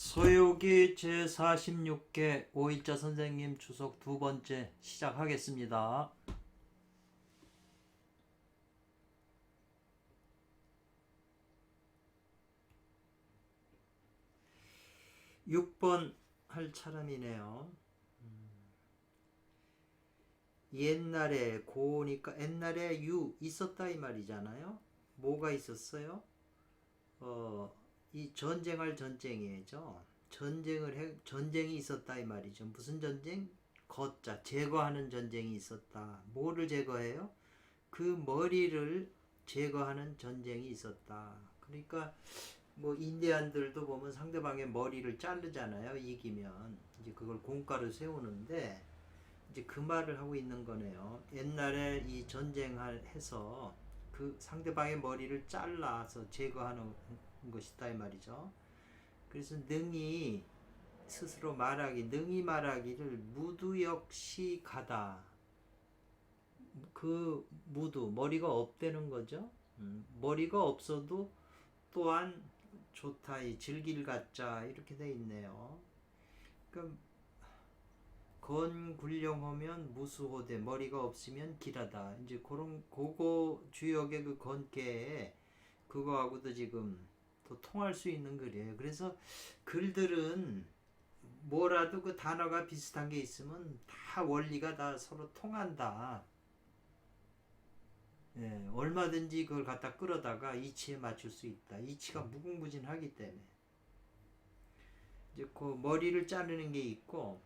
서유기 제46개 오이자 선생님 주석 두 번째 시작하겠습니다. 6번 할 차람이네요. 옛날에 고니까 옛날에 유 있었다 이 말이잖아요. 뭐가 있었어요? 이 전쟁할 전쟁이죠. 전쟁이 있었다 이 말이죠. 무슨 전쟁? 거자 제거하는 전쟁이 있었다. 뭐를 제거해요? 그 머리를 제거하는 전쟁이 있었다. 그러니까 뭐 인디안들도 보면 상대방의 머리를 자르잖아요. 이기면 이제 그걸 공가로 세우는데 이제 그 말을 하고 있는 거네요. 옛날에 이 전쟁해서 그 상대방의 머리를 잘라서 제거하는 것이다 이 말이죠. 그래서 스스로 능히 말하기를 무두 역시 가다. 그 무두 머리가 없다는 거죠. 머리가 없어도 또한 좋다 이 즐길 같자 이렇게 돼 있네요. 그러니까 건굴령하면 무수호대 머리가 없으면 길하다. 이제 그런 그거 주역의 그 건께에 그거하고도 지금 또 통할 수 있는 글이에요. 그래서 글들은 뭐라도 그 단어가 비슷한 게 있으면 다 원리가 다 서로 통한다. 예, 얼마든지 그걸 갖다 끌어다가 이치에 맞출 수 있다. 이치가 무궁무진하기 때문에 이제 그 머리를 자르는 게 있고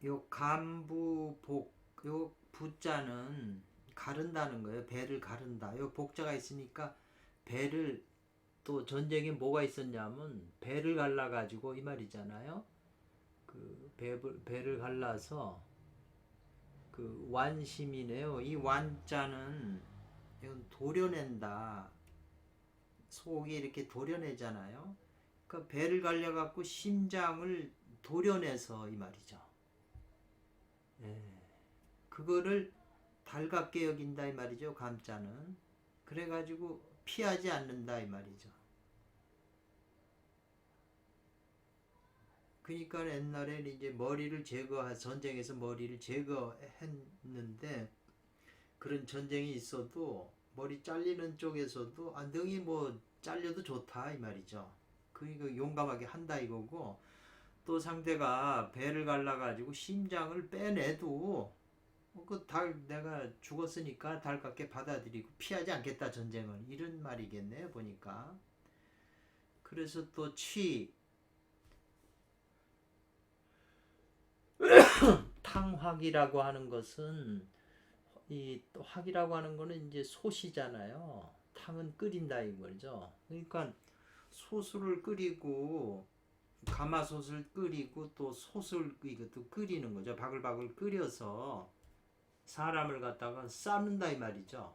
요 간부복 요 부자는 가른다는 거예요. 배를 가른다. 요 복자가 있으니까 배를 또 전쟁에 뭐가 있었냐면 배를 갈라 가지고 이 말이잖아요. 그 배를 갈라서 그 완심이네요. 이 완자는 이건 도려낸다. 속이 이렇게 도려내잖아요. 그러니까 배를 갈려 갖고 심장을 도려내서 이 말이죠. 예. 그거를 달갑게 여긴다 이 말이죠. 감자는. 그래가지고 피하지 않는다 이 말이죠. 그러니까 옛날에 이제 전쟁에서 머리를 제거했는데 그런 전쟁이 있어도 머리 잘리는 쪽에서도 능히 뭐 잘려도 좋다 이 말이죠. 그러니까 용감하게 한다 이거고 또 상대가 배를 갈라가지고 심장을 빼내도 내가 죽었으니까 달갑게 받아들이고 피하지 않겠다 전쟁을 이런 말이겠네요 보니까. 그래서 또 탕확이라고 하는 것은 이 확이라고 하는 거는 이제 솥이잖아요. 탕은 끓인다 이거죠. 그러니까 소스를 끓이고 가마솥을 끓이고 또 솥을 이것도 끓이는 거죠. 바글바글 끓여서 사람을 갖다가 삶는다 이 말이죠.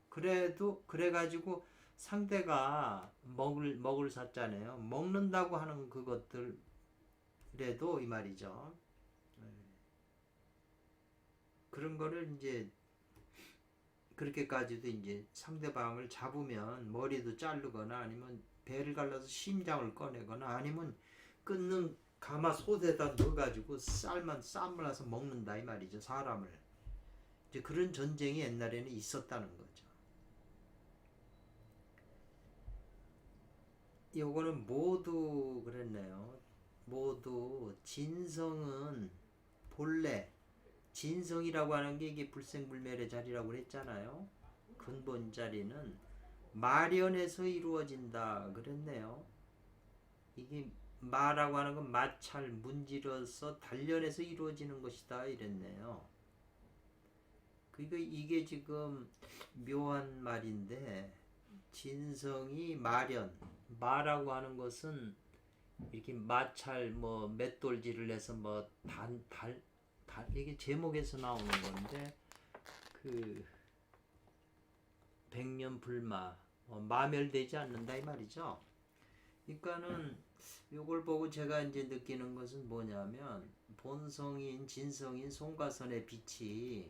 그래가지고 상대가 먹을 샀잖아요. 먹는다고 하는 그것들에도 이 말이죠. 그런 거를 이제 그렇게까지도 이제 상대방을 잡으면 머리도 자르거나 아니면 배를 갈라서 심장을 꺼내거나 아니면 끊는 가마솥에다 넣어가지고 삶아서 먹는다 이 말이죠. 사람을. 이제 그런 전쟁이 옛날에는 있었다는 거죠. 요거는 모두 그랬네요. 모두 진성은 본래 진성이라고 하는 게 이게 불생불멸의 자리라고 그랬잖아요. 근본 자리는 마련에서 이루어진다 그랬네요. 이게 마라고 하는 건 마찰 문지러서 단련해서 이루어지는 것이다 이랬네요. 그러니까 이게 지금 묘한 말인데 진성이 마라고 하는 것은 이렇게 마찰 뭐 맷돌질을 해서 뭐 이게 제목에서 나오는 건데 그 백년불마 마멸되지 않는다 이 말이죠. 그러니까는 이걸 보고 제가 이제 느끼는 것은 뭐냐면 본성인 진성인 송가선의 빛이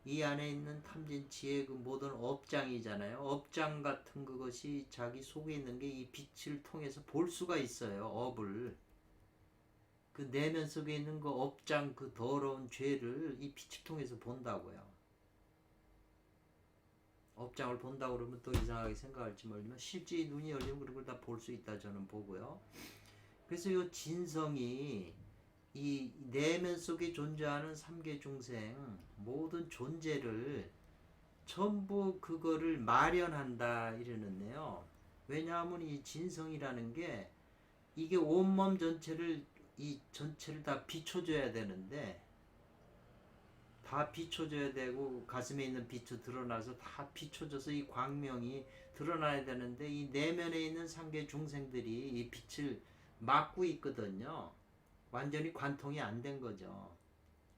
이 안에 있는 탐진치의 그 모든 업장이잖아요. 업장 같은 그것이 자기 속에 있는 게 이 빛을 통해서 볼 수가 있어요. 업을. 그 내면 속에 있는 그 업장, 그 더러운 죄를 이 빛을 통해서 본다고요. 업장을 본다고 그러면 또 이상하게 생각할지 모르지만 실제 눈이 열리면 그런 걸 다 볼 수 있다 저는 보고요. 그래서 이 진성이 이 내면 속에 존재하는 삼계 중생 모든 존재를 전부 그거를 마련한다 이러는데요. 왜냐하면 이 진성이라는 게 이게 온몸 전체를 이 전체를 다 비춰줘야 되는데 다 비춰줘야 되고 가슴에 있는 빛이 드러나서 다 비춰져서 이 광명이 드러나야 되는데 이 내면에 있는 상계 중생들이 이 빛을 막고 있거든요. 완전히 관통이 안 된 거죠.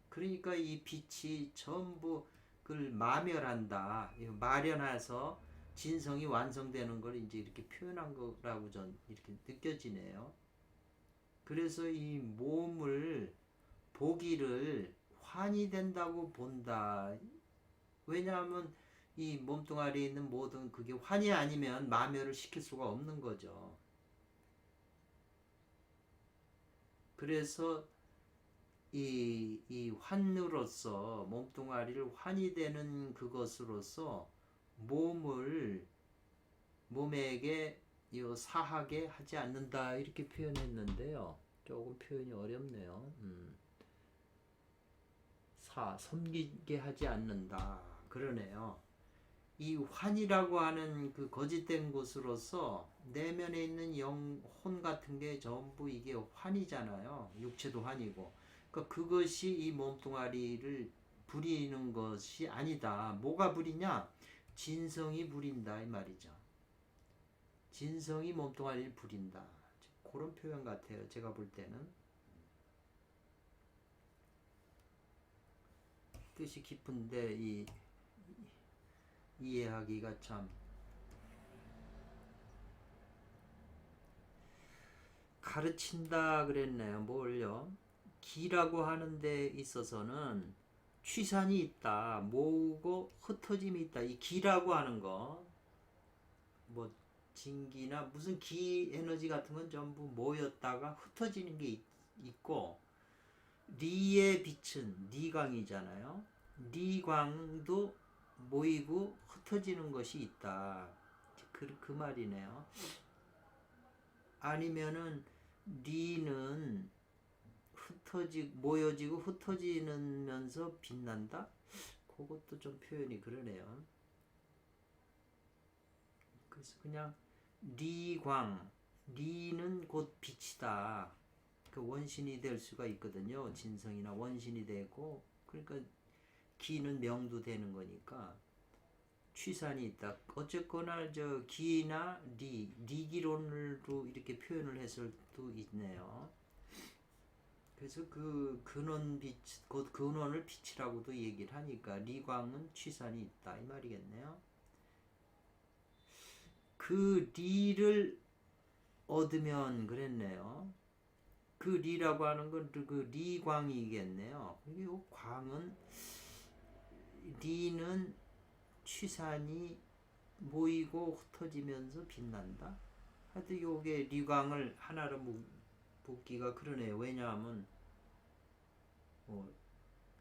그러니까 이 빛이 전부 그걸 마멸한다. 마련해서 진성이 완성되는 걸 이제 이렇게 표현한 거라고 전 이렇게 느껴지네요. 그래서 이 몸을 보기를 환이 된다고 본다. 왜냐하면 이 몸뚱아리에 있는 모든 그게 환이 아니면 마멸을 시킬 수가 없는 거죠. 그래서 이 환으로서 몸뚱아리를 환이 되는 그것으로서 몸에게 사하게 하지 않는다 이렇게 표현했는데요. 조금 표현이 어렵네요. 섬기게 하지 않는다 그러네요. 이 환이라고 하는 그 거짓된 곳으로서 내면에 있는 영혼 같은 게 전부 이게 환이잖아요. 육체도 환이고. 그러니까 그것이 이 몸뚱아리를 부리는 것이 아니다. 뭐가 부리냐? 진성이 부린다 이 말이죠. 진성이 몸뚱아리를 부린다. 그런 표현 같아요. 제가 볼 때는. 뜻이 깊은데 이해하기가 참 가르친다 그랬네요. 뭘요? 기라고 하는 데 있어서는 취산이 있다. 모으고 흩어짐이 있다. 이 기라고 하는 거, 뭐 진기나 무슨 기 에너지 같은 건 전부 모였다가 흩어지는 게 있고, 리의 빛은 리광이잖아요. 리광도 모이고 흩어지는 것이 있다. 그 말이네요. 아니면은 리는 모여지고 흩어지면서 빛난다? 그것도 좀 표현이 그러네요. 그래서 그냥 리광, 리는 곧 빛이다. 그 원신이 될 수가 있거든요. 진성이나 원신이 되고, 그러니까 기는 명도 되는 거니까 취산이 있다. 어쨌거나 저 기나 리기론으로 이렇게 표현을 했을 수도 있네요. 그래서 그 근원빛, 곧 근원을 빛이라고도 얘기를 하니까 리광은 취산이 있다 이 말이겠네요. 그 리를 얻으면 그랬네요. 그 리라고 하는 건 그 리광이겠네요. 그리고 광은 리는 취산이 모이고 흩어지면서 빛난다. 하여튼 요게 리광을 하나로 묶기가 그러네요. 왜냐하면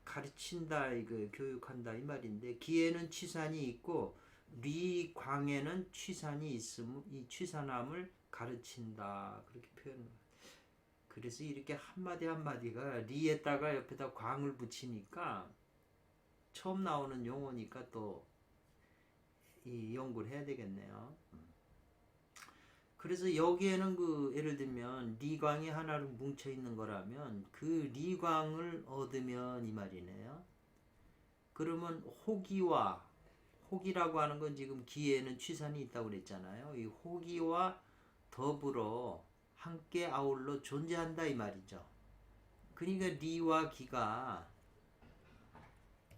가르친다, 이거 교육한다 이 말인데 기에는 취산이 있고 리광에는 취산이 있음, 이 취산함을 가르친다 그렇게 표현합니다. 그래서 이렇게 한마디 한마디가 리에다가 옆에다 광을 붙이니까 처음 나오는 용어니까 또 이 연구를 해야 되겠네요. 그래서 여기에는 그 예를 들면 리광이 하나로 뭉쳐 있는 거라면 그 리광을 얻으면 이 말이네요. 그러면 호기라고 하는 건 지금 기에는 취산이 있다고 그랬잖아요. 이 호기와 더불어 함께 아울러 존재한다 이 말이죠. 그러니까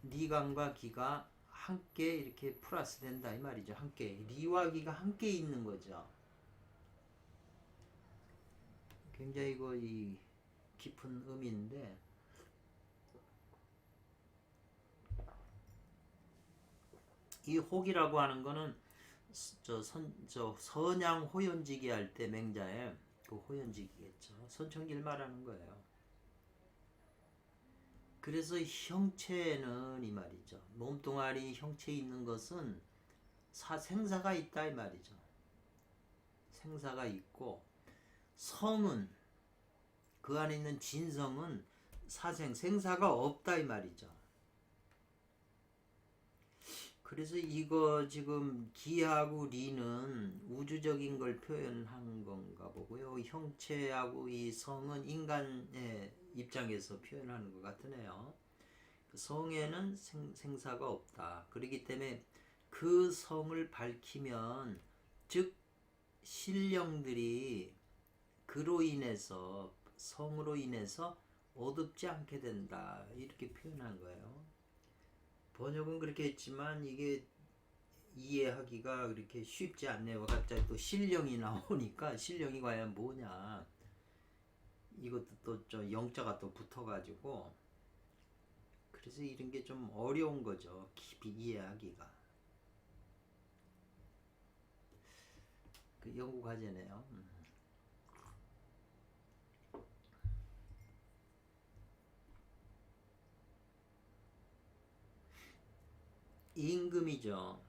리광과 기가 함께 이렇게 플러스 된다 이 말이죠. 함께 리와 기가 함께 있는 거죠. 굉장히 이 깊은 의미인데 이 혹이라고 하는 거는 선양 호연지기 할 때 맹자에 그 호연지기겠죠. 선천기를 말하는 거예요. 그래서 형체는 이 말이죠. 몸뚱아리 형체에 있는 것은 생사가 있다 이 말이죠. 생사가 있고 성은 그 안에 있는 진성은 생사가 없다 이 말이죠. 그래서 이거 지금 기하고 리는 우주적인 걸 표현한 건가 보고요. 형체하고 이 성은 인간의 입장에서 표현하는 것 같으네요. 성에는 생사가 없다. 그렇기 때문에 그 성을 밝히면 즉 신령들이 그로 인해서 성으로 인해서 어둡지 않게 된다. 이렇게 표현한 거예요. 번역은 그렇게 했지만 이게 이해하기가 그렇게 쉽지 않네요. 갑자기 또 신령이 나오니까 신령이 과연 뭐냐. 이것도 또 영자가 또 붙어가지고 그래서 이런 게 좀 어려운 거죠. 깊이 이해하기가. 그 연구 과제네요. 임금이죠.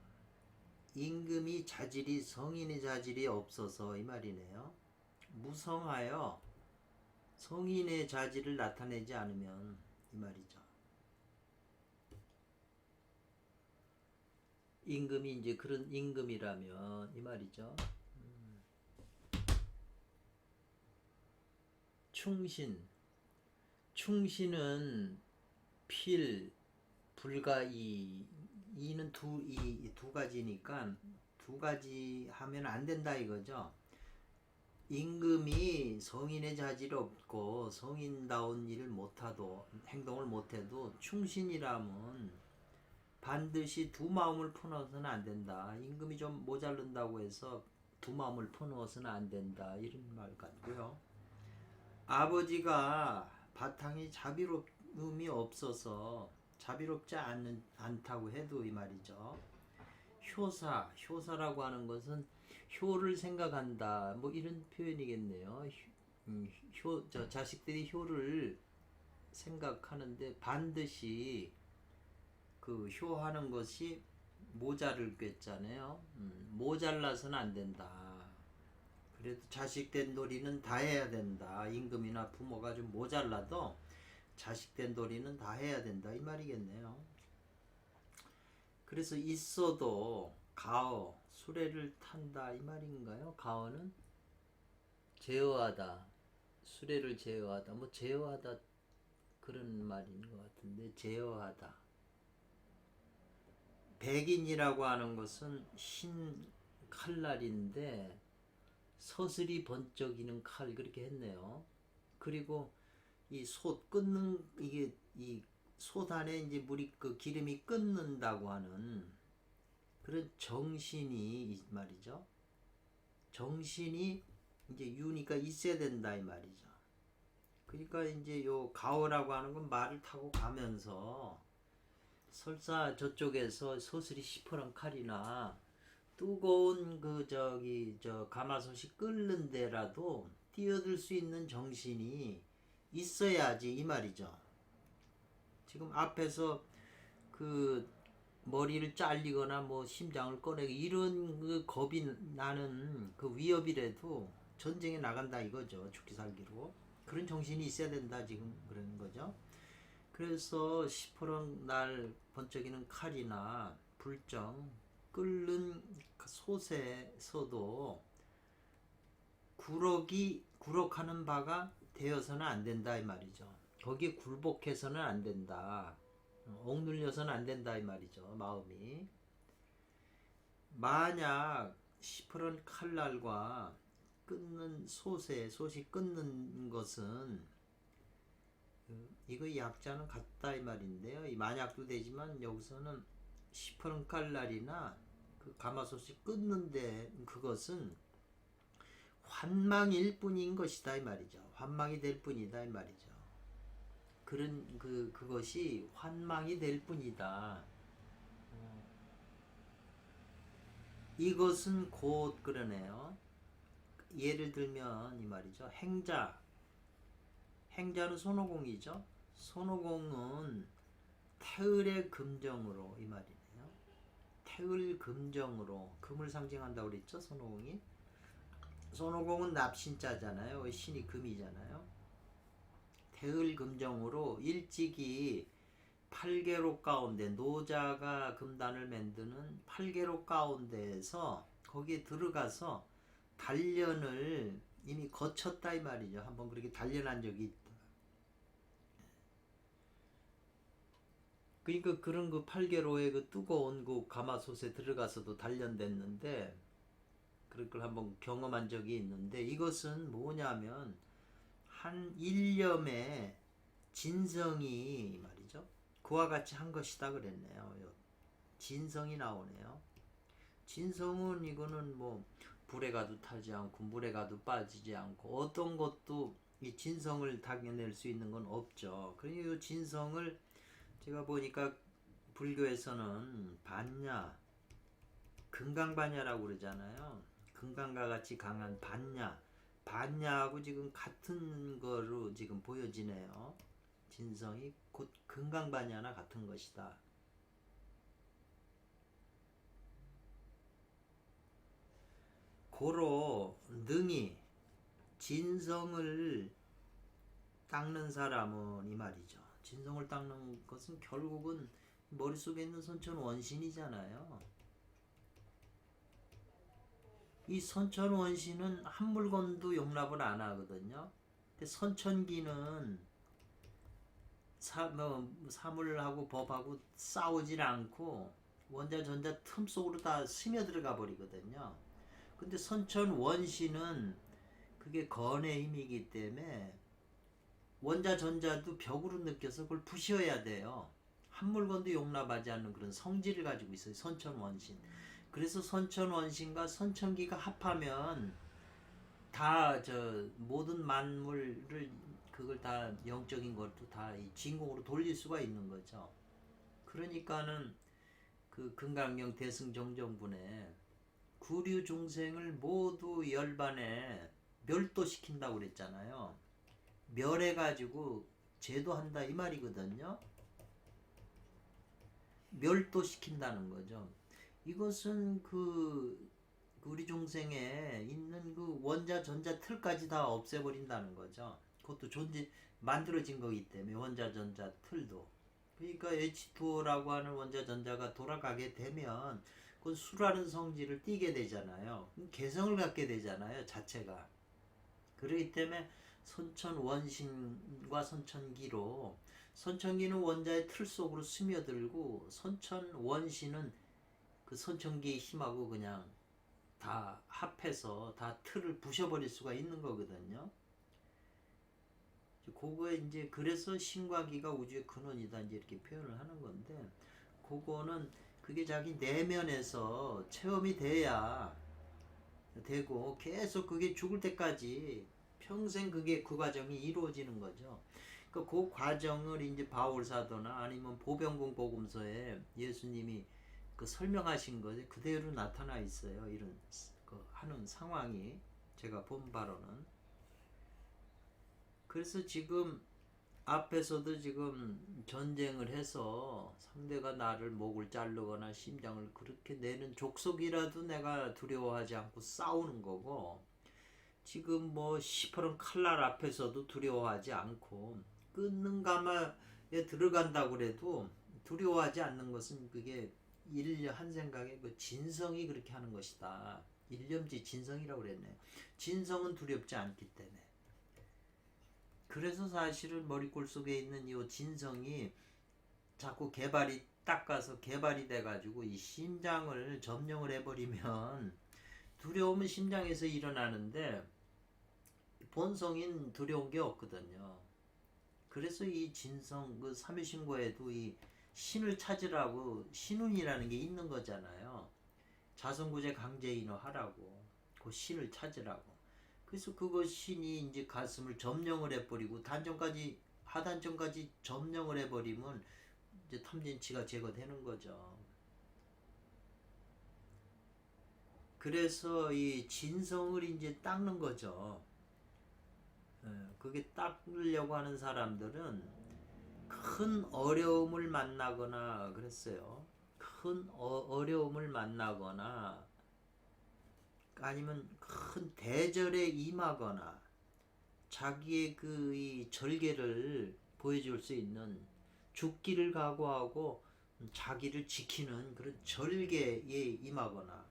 임금이 자질이 성인의 자질이 없어서 이 말이네요. 무성하여 성인의 자질을 나타내지 않으면 이 말이죠. 임금이 이제 그런 임금이라면 이 말이죠. 충신은 필, 불가 이는 두 가지니까 두 가지 하면 안 된다 이거죠. 임금이 성인의 자질이 없고 성인다운 일을 못하도 행동을 못해도 충신이라면 반드시 두 마음을 품어서는 안 된다. 임금이 좀 모자른다고 해서 두 마음을 품어서는 안 된다. 이런 말 같고요. 아버지가 바탕이 자비로움이 없어서 자비롭지 않다고 해도 이 말이죠. 효사라고 하는 것은 효를 생각한다. 뭐 이런 표현이겠네요. 자식들이 효를 생각하는데 반드시 그 효하는 것이 모자를 꿰잖아요. 모자라서는 안 된다. 그래도 자식된 도리는 다 해야 된다. 임금이나 부모가 좀 모자라도 자식된 도리는 다 해야 된다. 이 말이겠네요. 그래서 있어도 가어, 수레를 탄다. 이 말인가요? 가어는 제어하다. 수레를 제어하다. 뭐 제어하다 그런 말인 것 같은데 제어하다. 백인이라고 하는 것은 흰 칼날인데 서슬이 번쩍이는 칼 그렇게 했네요. 그리고 이 솥 끊는 이게 이 솥 안에 이제 물이 그 기름이 끓는다고 하는 그런 정신이 말이죠. 정신이 이제 유니까 있어야 된다 이 말이죠. 그러니까 이제 요 가오라고 하는 건 말을 타고 가면서 설사 저쪽에서 서슬이 시퍼런 칼이나 뜨거운 가마솥이 끓는 데라도 뛰어들 수 있는 정신이 있어야지 이 말이죠. 지금 앞에서 그 머리를 잘리거나 뭐 심장을 꺼내고 이런 그 겁이 나는 그 위협이라도 전쟁에 나간다 이거죠. 죽기 살기로. 그런 정신이 있어야 된다 지금 그런 거죠. 그래서 시퍼런 날 번쩍이는 칼이나 불정 끓는 솥에서도 구럭하는 바가 되어서는 안 된다 이 말이죠. 거기에 굴복해서는 안 된다. 억눌려서는 안 된다 이 말이죠. 마음이. 만약 시퍼런 칼날과 끓는 솥이 끓는 것은 이거 약자는 같다 이 말인데요. 이 만약도 되지만 여기서는 시퍼런 칼날이나 그 가마솥이 끓는데 그것은 환망일 뿐인 것이다 이 말이죠. 환망이 될 뿐이다 이 말이죠. 그것이 환망이 될 뿐이다. 이것은 곧 그러네요. 예를 들면 이 말이죠. 행자는 손오공이죠. 손오공은 태을의 금정으로 이 말이네요. 태을 금정으로 금을 상징한다고 그랬죠. 손오공이. 손오공은 납신자잖아요. 신이 금이잖아요. 태을 금정으로 일찍이 팔계로 가운데 노자가 금단을 만드는 팔계로 가운데에서 거기에 들어가서 단련을 이미 거쳤다 이 말이죠. 한번 그렇게 단련한 적이 있다. 그러니까 그런 그 팔계로의 그 뜨거운 그 가마솥에 들어가서도 단련됐는데 그런 걸 한번 경험한 적이 있는데 이것은 뭐냐면 한 일념의 진성이 말이죠. 그와 같이 한 것이다 그랬네요. 진성이 나오네요. 진성은 이거는 뭐 불에 가도 타지 않고 물에 가도 빠지지 않고 어떤 것도 이 진성을 당겨낼 수 있는 건 없죠. 그러니 이 진성을 제가 보니까 불교에서는 반야, 금강반야라고 그러잖아요. 금강과 같이 강한 반야하고 지금 같은 거로 지금 보여지네요. 진성이 곧 금강반야나 같은 것이다. 고로 능히 진성을 닦는 사람은 이 말이죠. 진성을 닦는 것은 결국은 머릿속에 있는 선천원신이잖아요. 이 선천원신은 한 물건도 용납을 안 하거든요. 근데 선천기는 사물하고 법하고 싸우질 않고 원자 전자 틈 속으로 다 스며들어가 버리거든요. 근데 선천원신은 그게 건의 힘이기 때문에 원자 전자도 벽으로 느껴서 그걸 부셔야 돼요. 한 물건도 용납하지 않는 그런 성질을 가지고 있어요. 선천원신. 그래서 선천원신과 선천기가 합하면 다 모든 만물을 그걸 다 영적인 것도 다 이 진공으로 돌릴 수가 있는 거죠. 그러니까는 그 금강경 대승정정분에 구류 중생을 모두 열반에 멸도시킨다고 그랬잖아요. 멸해가지고 제도한다 이 말이거든요. 멸도시킨다는 거죠. 이것은 그 우리 중생에 있는 그 원자 전자 틀까지 다 없애버린다는 거죠. 그것도 만들어진 거기 때문에 원자 전자 틀도. 그러니까 H2O라고 하는 원자 전자가 돌아가게 되면 그 수라는 성질을 띠게 되잖아요. 개성을 갖게 되잖아요. 자체가. 그렇기 때문에 선천원신과 선천기로 선천기는 원자의 틀 속으로 스며들고 선천원신은 그 선천기의 힘하고 그냥 다 합해서 다 틀을 부셔버릴 수가 있는 거거든요. 그거에 이제 그래서 신과기가 우주의 근원이다 이제 이렇게 표현을 하는 건데 그거는 그게 자기 내면에서 체험이 돼야 되고 계속 그게 죽을 때까지 평생 그게 그 과정이 이루어지는 거죠. 그 과정을 이제 바울사도나 아니면 보병공 복음서에 예수님이 그 설명하신 것이 그대로 나타나 있어요. 이런 그 하는 상황이 제가 본 바로는. 그래서 지금 앞에서도 지금 전쟁을 해서 상대가 나를 목을 자르거나 심장을 그렇게 내는 족속이라도 내가 두려워하지 않고 싸우는 거고 지금 뭐 시퍼런 칼날 앞에서도 두려워하지 않고 끊는 가마에 들어간다고 그래도 두려워하지 않는 것은 그게 한 생각에 그 진성이 그렇게 하는 것이다. 일념지 진성이라고 그랬네요. 진성은 두렵지 않기 때문에. 그래서 사실은 머리골 속에 있는 이 진성이 자꾸 닦아서 개발이 돼가지고 이 심장을 점령을 해버리면 두려움은 심장에서 일어나는데 본성인 두려운 게 없거든요. 그래서 이 진성 그 삼위신고에도 이 신을 찾으라고 신운이라는 게 있는 거잖아요. 자성구제 강제인어 하라고 그 신을 찾으라고. 그래서 그거 신이 이제 가슴을 점령을 해버리고 하단점까지 점령을 해버리면 이제 탐진치가 제거되는 거죠. 그래서 이 진성을 이제 닦는 거죠. 그게 닦으려고 하는 사람들은 큰 어려움을 만나거나 그랬어요. 큰 어려움을 만나거나 아니면 큰 대절에 임하거나 자기의 그 이 절개를 보여줄 수 있는 죽기를 각오하고 자기를 지키는 그런 절개에 임하거나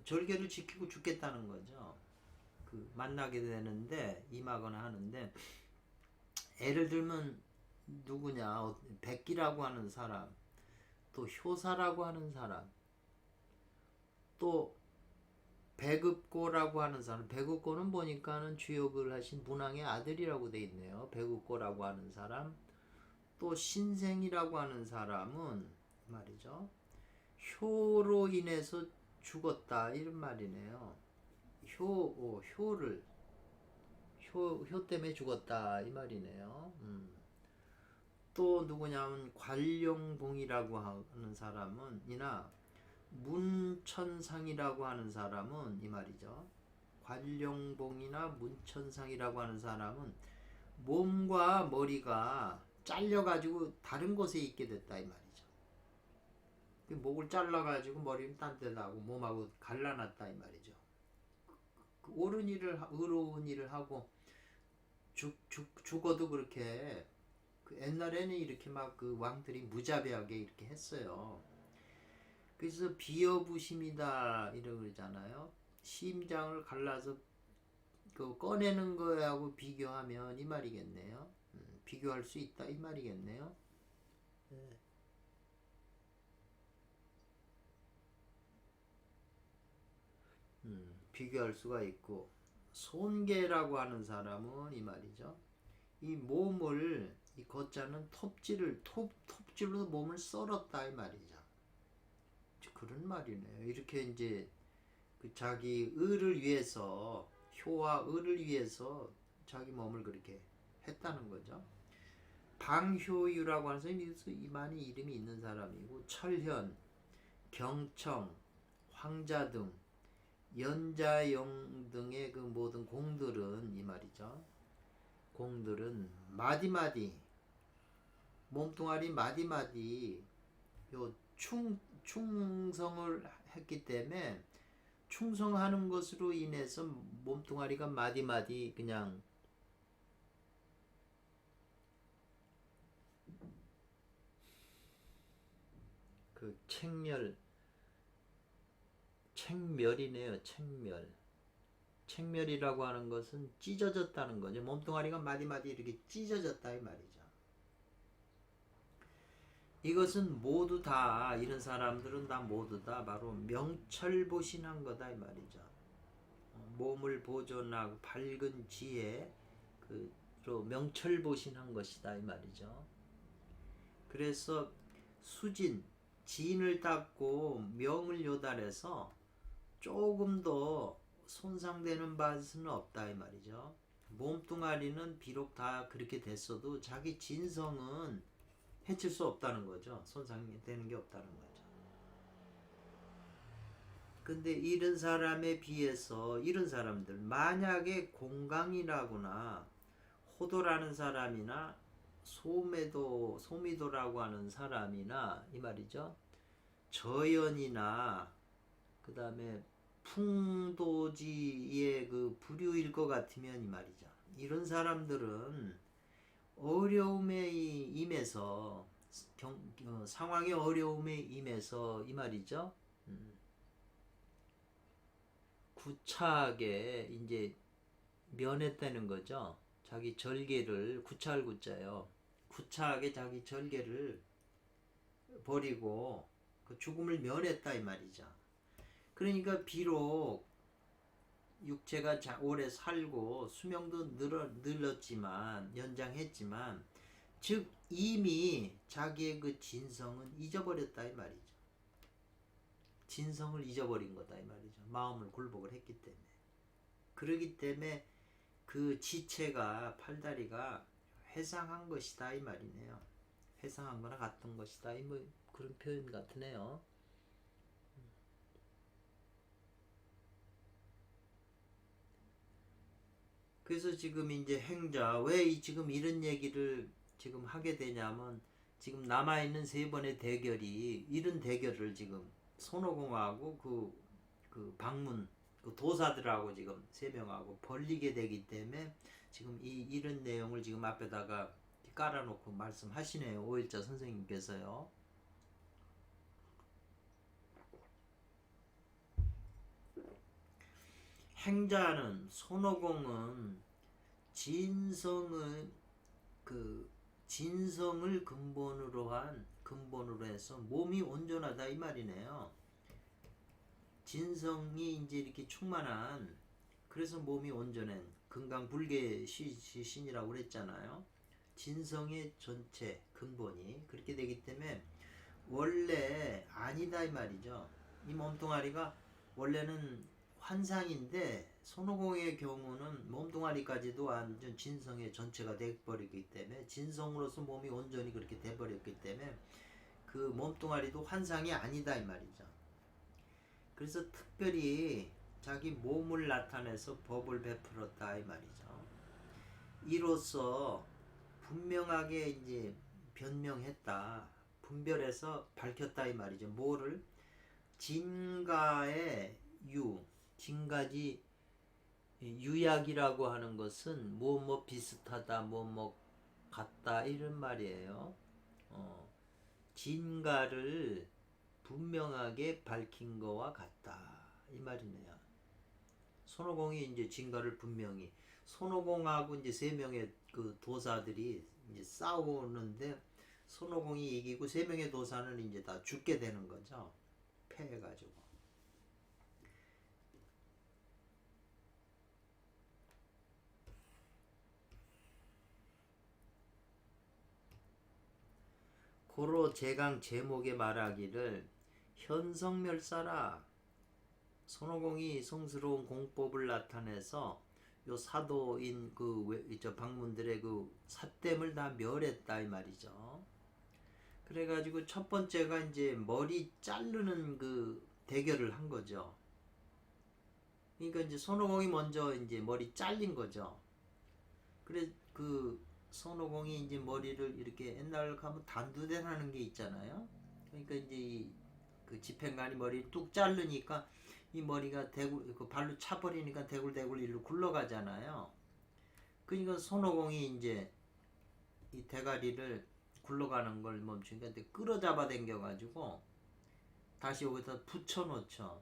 절개를 지키고 죽겠다는 거죠. 그 만나게 되는데 임하거나 하는데 예를 들면 누구냐 백기라고 하는 사람 또 효사라고 하는 사람 또 백읍고라고 하는 사람 백읍고는 보니까는 주역을 하신 문왕의 아들이라고 돼 있네요. 백읍고라고 하는 사람 또 신생이라고 하는 사람은 말이죠. 효로 인해서 죽었다 이런 말이네요. 효 때문에 죽었다 이 말이네요. 또 누구냐면 관룡봉이라고 하는 사람은 이나 문천상이라고 하는 사람은 이 말이죠. 관룡봉이나 문천상이라고 하는 사람은 몸과 머리가 잘려가지고 다른 곳에 있게 됐다 이 말이죠. 목을 잘라가지고 머리는 딴 데다 하고 몸하고 갈라놨다 이 말이죠. 옳은 일을 의로운 일을 하고 죽어도 그렇게 옛날에는 이렇게 막 그 왕들이 무자비하게 이렇게 했어요. 그래서 비어부심이다 이러고 그러잖아요. 심장을 갈라서 그 꺼내는 거하고 비교하면 이 말이겠네요. 비교할 수 있다 이 말이겠네요. 네. 비교할 수가 있고 손계라고 하는 사람은 이 말이죠. 이 몸을 이 거자는 톱질로 몸을 썰었다 이 말이죠. 그런 말이네요. 이렇게 이제 그 자기 의를 위해서 효와 의를 위해서 자기 몸을 그렇게 했다는 거죠. 방효유라고 하는 사람이 이만희 이름이 있는 사람이고 철현, 경청, 황자 등 연자용 등의 그 모든 공들은 이 말이죠. 공들은 마디마디 몸뚱아리 마디마디 요 충성을 했기 때문에 충성하는 것으로 인해서 몸뚱아리가 마디마디 그냥 그 책멸이네요. 책멸이라고 하는 것은 찢어졌다는 거죠. 몸뚱아리가 마디마디 이렇게 찢어졌다 이 말이죠. 이것은 모두 다 이런 사람들은 다 모두 다 바로 명철보신한 거다 이 말이죠. 몸을 보존하고 밝은 지혜 그로 명철보신한 것이다 이 말이죠. 그래서 수진 진을 닦고 명을 요달해서 조금 더 손상되는 바는 없다 이 말이죠. 몸뚱아리는 비록 다 그렇게 됐어도 자기 진성은 해칠 수 없다는 거죠. 손상되는 게 없다는 거죠. 근데 이런 사람에 비해서 이런 사람들 만약에 공강이라거나 호도라는 사람이나 소미도라고 하는 사람이나 이 말이죠. 저연이나 그 다음에 풍도지의 그 부류일 것 같으면 이 말이죠. 이런 사람들은 어려움에 임해서 상황의 어려움에 임해서 이 말이죠. 구차하게 이제 면했다는 거죠. 자기 절개를 구차할 구자요. 구차하게 자기 절개를 버리고 그 죽음을 면했다 이 말이죠. 그러니까 비록 육체가 오래 살고 수명도 늘었지만 연장했지만 즉 이미 자기의 그 진성은 잊어버렸다 이 말이죠. 진성을 잊어버린 거다 이 말이죠. 마음을 굴복을 했기 때문에. 그러기 때문에 그 지체가 팔다리가 회상한 것이다 이 말이네요. 회상한 거나 같은 것이다 이 뭐 그런 표현 같으네요. 그래서 지금 이제 행자 왜 지금 이런 얘기를 지금 하게 되냐면 지금 남아있는 세 번의 대결이 이런 대결을 지금 손오공하고 그 방문 그 도사들하고 지금 세 명하고 벌리게 되기 때문에 지금 이런 내용을 지금 앞에다가 깔아놓고 말씀하시네요. 오일자 선생님께서요. 행자는 손오공은 진성은 그 진성을 근본으로 해서 몸이 온전하다 이 말이네요. 진성이 이제 이렇게 충만한 그래서 몸이 온전한 금강불계 신이라고 그랬잖아요. 진성의 전체 근본이 그렇게 되기 때문에 원래 아니다 이 말이죠. 이 몸뚱아리가 원래는 환상인데 손오공의 경우는 몸뚱아리까지도 완전 진성의 전체가 돼버리기 때문에 진성으로서 몸이 온전히 그렇게 돼버렸기 때문에 그 몸뚱아리도 환상이 아니다 이 말이죠. 그래서 특별히 자기 몸을 나타내서 법을 베풀었다 이 말이죠. 이로써 분명하게 이제 변명했다. 분별해서 밝혔다 이 말이죠. 뭐를? 진가의 진가지 유약이라고 하는 것은 뭐 비슷하다, 뭐 같다 이런 말이에요. 진가를 분명하게 밝힌 거와 같다 이 말이네요. 손오공이 이제 진가를 분명히 손오공하고 이제 세 명의 그 도사들이 이제 싸우는데 손오공이 이기고 세 명의 도사는 이제 다 죽게 되는 거죠. 패해가지고. 고로 제강 제목에 말하기를 현성멸사라. 손오공이 성스러운 공법을 나타내서 요 사도인 저 방문들의 그 삿됨을 다 멸했다 이 말이죠. 그래가지고 첫 번째가 이제 머리 자르는 그 대결을 한 거죠. 그러니까 이제 손오공이 먼저 이제 머리 잘린 거죠. 그래 그 손오공이 이제 머리를 이렇게 옛날 가면 단두대라는 게 있잖아요. 그러니까 이제 그 집행관이 머리를 뚝 자르니까 이 머리가 그 발로 차버리니까 대굴대굴 일로 굴러가잖아요. 그러니까 손오공이 이제 이 대가리를 굴러가는 걸 멈추니까 끌어잡아 당겨가지고 다시 여기다 붙여놓죠.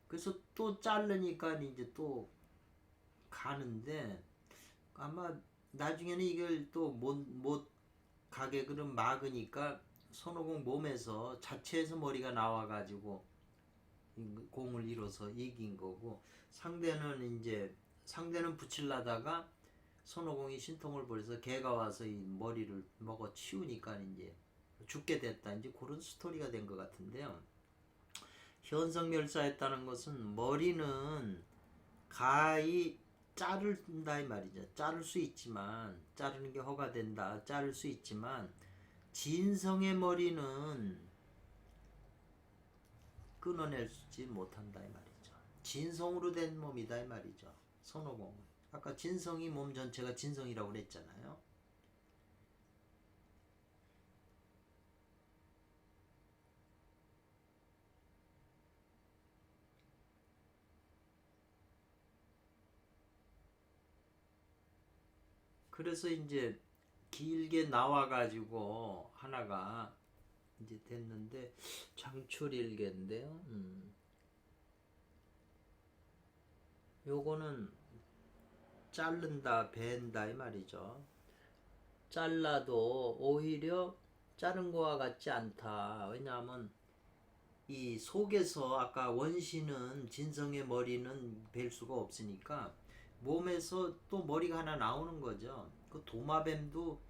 그래서 또 자르니까 이제 또 가는데 아마 나중에는 이걸 또 못 가게 그럼 막으니까 손오공 몸에서 자체에서 머리가 나와가지고 공을 이뤄서 이긴 거고 상대는 붙일라다가 손오공이 신통을 부려서 개가 와서 이 머리를 먹어 치우니까 이제 죽게 됐다. 이제 그런 스토리가 된 것 같은데요. 현성멸사했다는 것은 머리는 가히 자른다 이 말이죠. 자를 수 있지만 자르는 게 허가된다. 자를 수 있지만 진성의 머리는 끊어낼지 못한다 이 말이죠. 진성으로 된 몸이다 이 말이죠. 손오공은 아까 진성이 몸 전체가 진성이라고 그랬잖아요. 그래서 이제 길게 나와가지고 하나가 이제 됐는데 장출일계인데요. 요거는 자른다, 벤다 이 말이죠. 잘라도 오히려 자른 거와 같지 않다. 왜냐하면 이 속에서 아까 원신은 진성의 머리는 뵐 수가 없으니까 몸에서 또 머리가 하나 나오는 거죠. 그 도마뱀도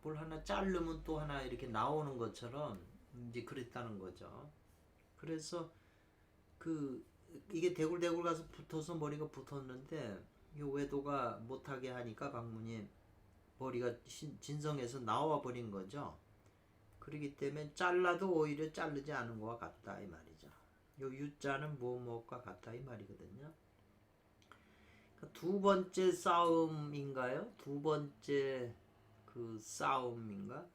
뭘 하나 자르면 또 하나 이렇게 나오는 것처럼 이제 그랬다는 거죠. 그래서 그 이게 대굴대굴 가서 붙어서 머리가 붙었는데 이 외도가 못하게 하니까 방문이 머리가 진성에서 나와 버린 거죠. 그렇기 때문에 잘라도 오히려 자르지 않은 것과 같다 이 말이죠. 요 유자는 무엇과 같다 이 말이거든요. 두 번째 싸움인가요? 두 번째 그 싸움인가?